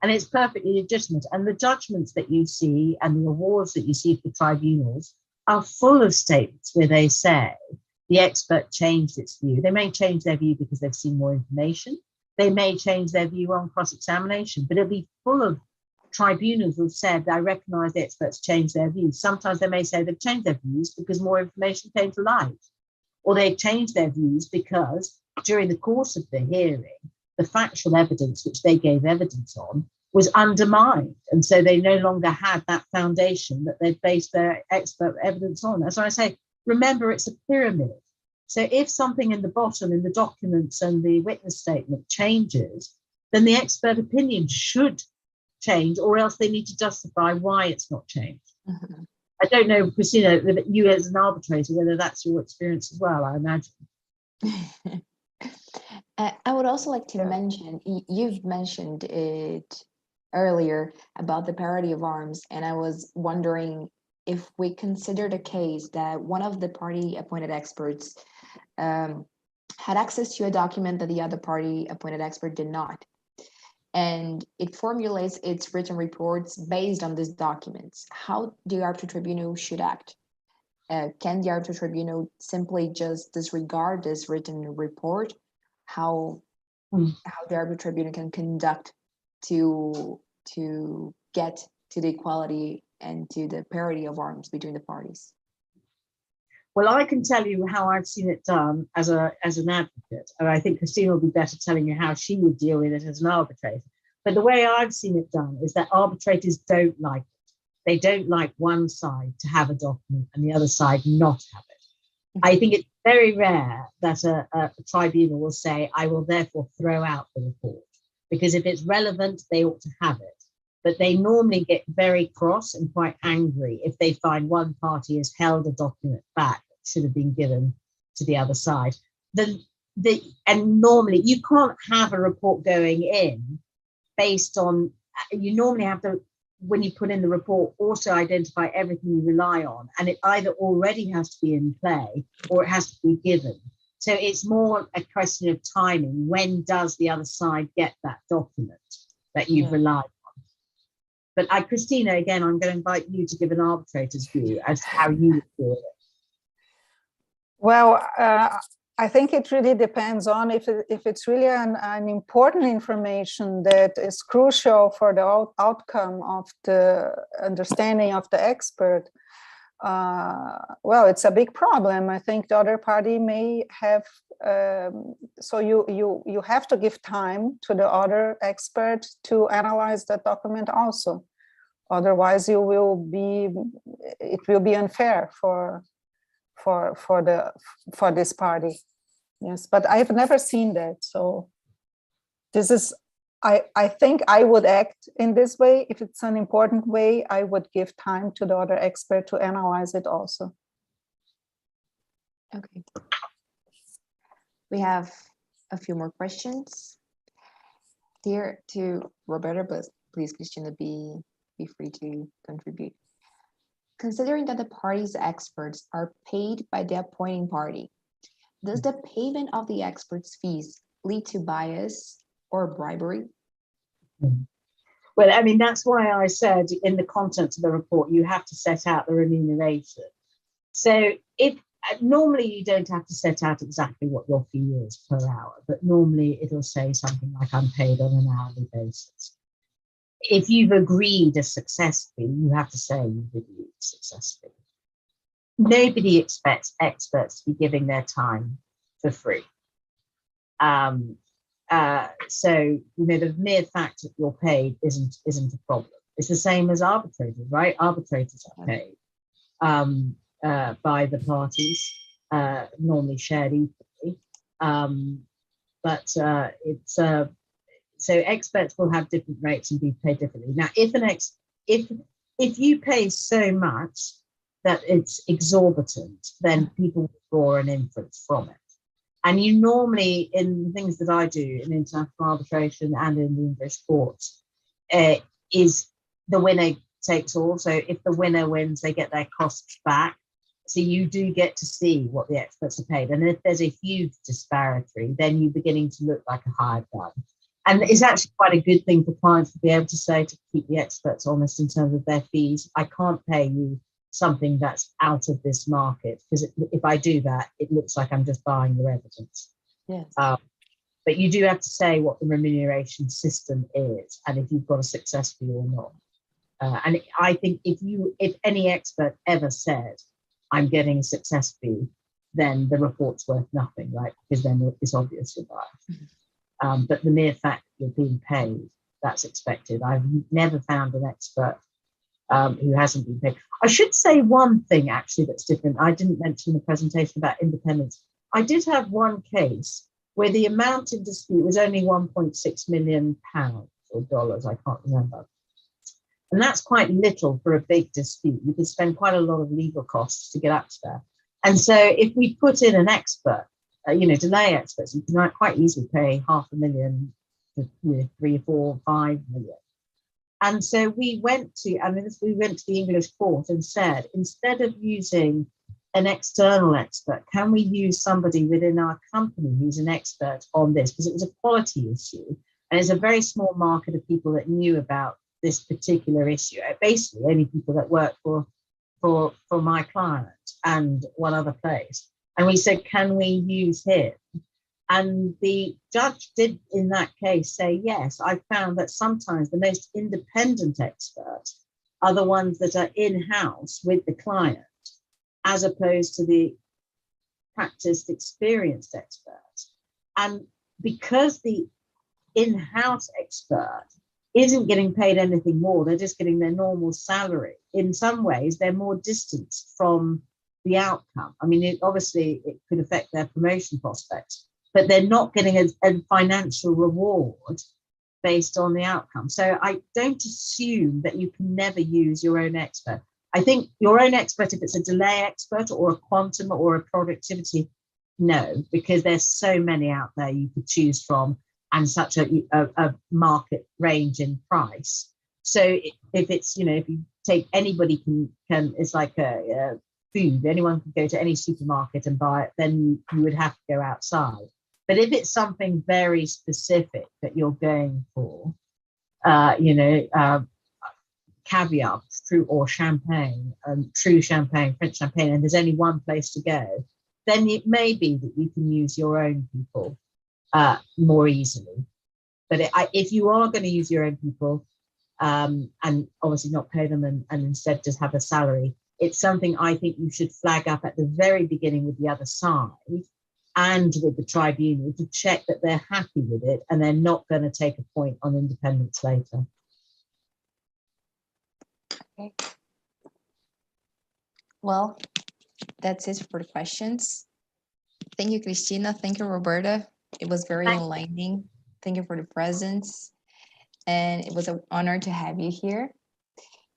And it's perfectly legitimate. And the judgments that you see and the awards that you see for tribunals are full of statements where they say the expert changed its view. They may change their view because they've seen more information. They may change their view on cross-examination, but it'll be full of tribunals who've said, I recognise the experts change their views. Sometimes they may say they've changed their views because more information came to light, or they've changed their views because during the course of the hearing, the factual evidence which they gave evidence on was undermined. And so they no longer had that foundation that they'd based their expert evidence on. That's why I say, remember, it's a pyramid. So if something in the bottom, in the documents and the witness statement changes, then the expert opinion should change, or else they need to justify why it's not changed. Mhm. I don't know, Christina, you as an arbitrator, whether that's your experience as well, I imagine. I would also like to Yeah. mention, you've mentioned it earlier about the parity of arms, and I was wondering if we consider the case that one of the party appointed experts had access to a document that the other party appointed expert did not, and it formulates its written reports based on these documents, how the arbitral tribunal should act. Can the arbitral tribunal simply just disregard this written report? How the arbitral tribunal can conduct to get to the equality and to the parity of arms between the parties? Well, I can tell you how I've seen it done as an advocate, and I think Christina will be better telling you how she would deal with it as an arbitrator. But the way I've seen it done is that arbitrators don't like it. They don't like one side to have a document and the other side not have it. I think it's very rare that a tribunal will say, I will therefore throw out the report, because if it's relevant, they ought to have it. But they normally get very cross and quite angry if they find one party has held a document back that should have been given to the other side. And normally you can't have a report going in based on, you normally have to, when you put in the report, also identify everything you rely on, and it either already has to be in play or it has to be given. So it's more a question of timing. When does the other side get that document that you've relied on? But Christina, again, I'm going to invite you to give an arbitrator's view as to how you would do it. Well, I think it really depends on if it's really an important information that is crucial for the outcome of the understanding of the expert. Well, it's a big problem. I think the other party may have, so you have to give time to the other expert to analyze that document also. Otherwise, it will be unfair for this party. Yes, but I've never seen that. So this is, I think I would act in this way. If it's an important way, I would give time to the other expert to analyze it also. Okay. We have a few more questions here to Roberta, but please, Cristina, be free to contribute. Considering that the party's experts are paid by the appointing party, does the payment of the experts' fees lead to bias or bribery? Well, I mean, that's why I said in the content of the report, you have to set out the remuneration. So if normally you don't have to set out exactly what your fee is per hour, but normally it'll say something like I'm paid on an hourly basis. If you've agreed a success fee, you have to say you've agreed successfully. Nobody expects experts to be giving their time for free. So, the mere fact that you're paid isn't a problem. It's the same as arbitrators, right? Arbitrators are paid by the parties, normally shared equally. So experts will have different rates and be paid differently. Now, if you pay so much that it's exorbitant, then people will draw an inference from it. And you normally, in things that I do in international arbitration and in the English courts, is the winner takes all. So if the winner wins, they get their costs back. So you do get to see what the experts are paid. And if there's a huge disparity, then you're beginning to look like a hired gun. And it's actually quite a good thing for clients to be able to say, to keep the experts honest in terms of their fees. I can't pay you something that's out of this market, because if I do that, it looks like I'm just buying your evidence. Yes. But you do have to say what the remuneration system is, and if you've got a success fee or not. And I think if any expert ever said, I'm getting a success fee, then the report's worth nothing, right? Because then it's obvious you're biased. But the mere fact that you're being paid, that's expected. I've never found an expert who hasn't been paid. I should say one thing actually that's different. I didn't mention in the presentation about independence. I did have one case where the amount in dispute was only 1.6 million pounds or dollars, I can't remember. And that's quite little for a big dispute. You could spend quite a lot of legal costs to get up to there. And so if we put in an expert, delay experts, you can quite easily pay $500,000 to 3, 4, 5 million. And so we went to the English court and said, instead of using an external expert, can we use somebody within our company who's an expert on this? Because it was a quality issue. And it's a very small market of people that knew about this particular issue. Basically, only people that work for my client and one other place. And we said, can we use him? And the judge did in that case say, yes, I found that sometimes the most independent experts are the ones that are in-house with the client, as opposed to the practiced, experienced experts. And because the in-house expert isn't getting paid anything more, they're just getting their normal salary. In some ways, they're more distanced from the outcome. I mean, obviously, it could affect their promotion prospects, but they're not getting a financial reward based on the outcome. So I don't assume that you can never use your own expert. I think your own expert, if it's a delay expert or a quantum or a productivity, no, because there's so many out there you could choose from and such a market range in price. So if it's, if you take anybody can it's like a food, anyone can go to any supermarket and buy it, then you would have to go outside. But if it's something very specific that you're going for, caviar, or champagne, true champagne, French champagne, and there's only one place to go, then it may be that you can use your own people more easily. But if you are going to use your own people and obviously not pay them and instead just have a salary, it's something I think you should flag up at the very beginning with the other side and with the tribunal to check that they're happy with it and they're not going to take a point on independence later. Okay. Well, that's it for the questions. Thank you, Cristina. Thank you, Roberta. It was very enlightening. Thank you for the presence. And it was an honor to have you here.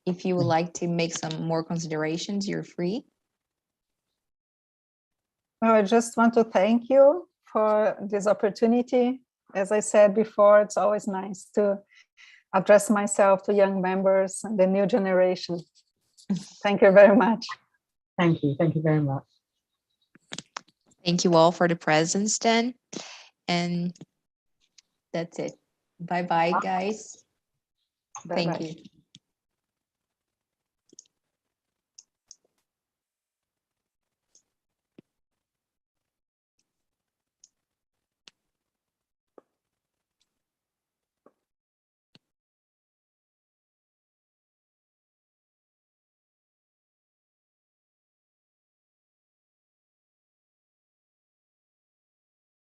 If you would like to make some more considerations, you're free. Well, I just want to thank you for this opportunity. As I said before, it's always nice to address myself to young members and the new generation. Thank you very much. Thank you. Thank you very much. Thank you all for the presence then. And that's it. Bye-bye, guys. Bye-bye. Thank you.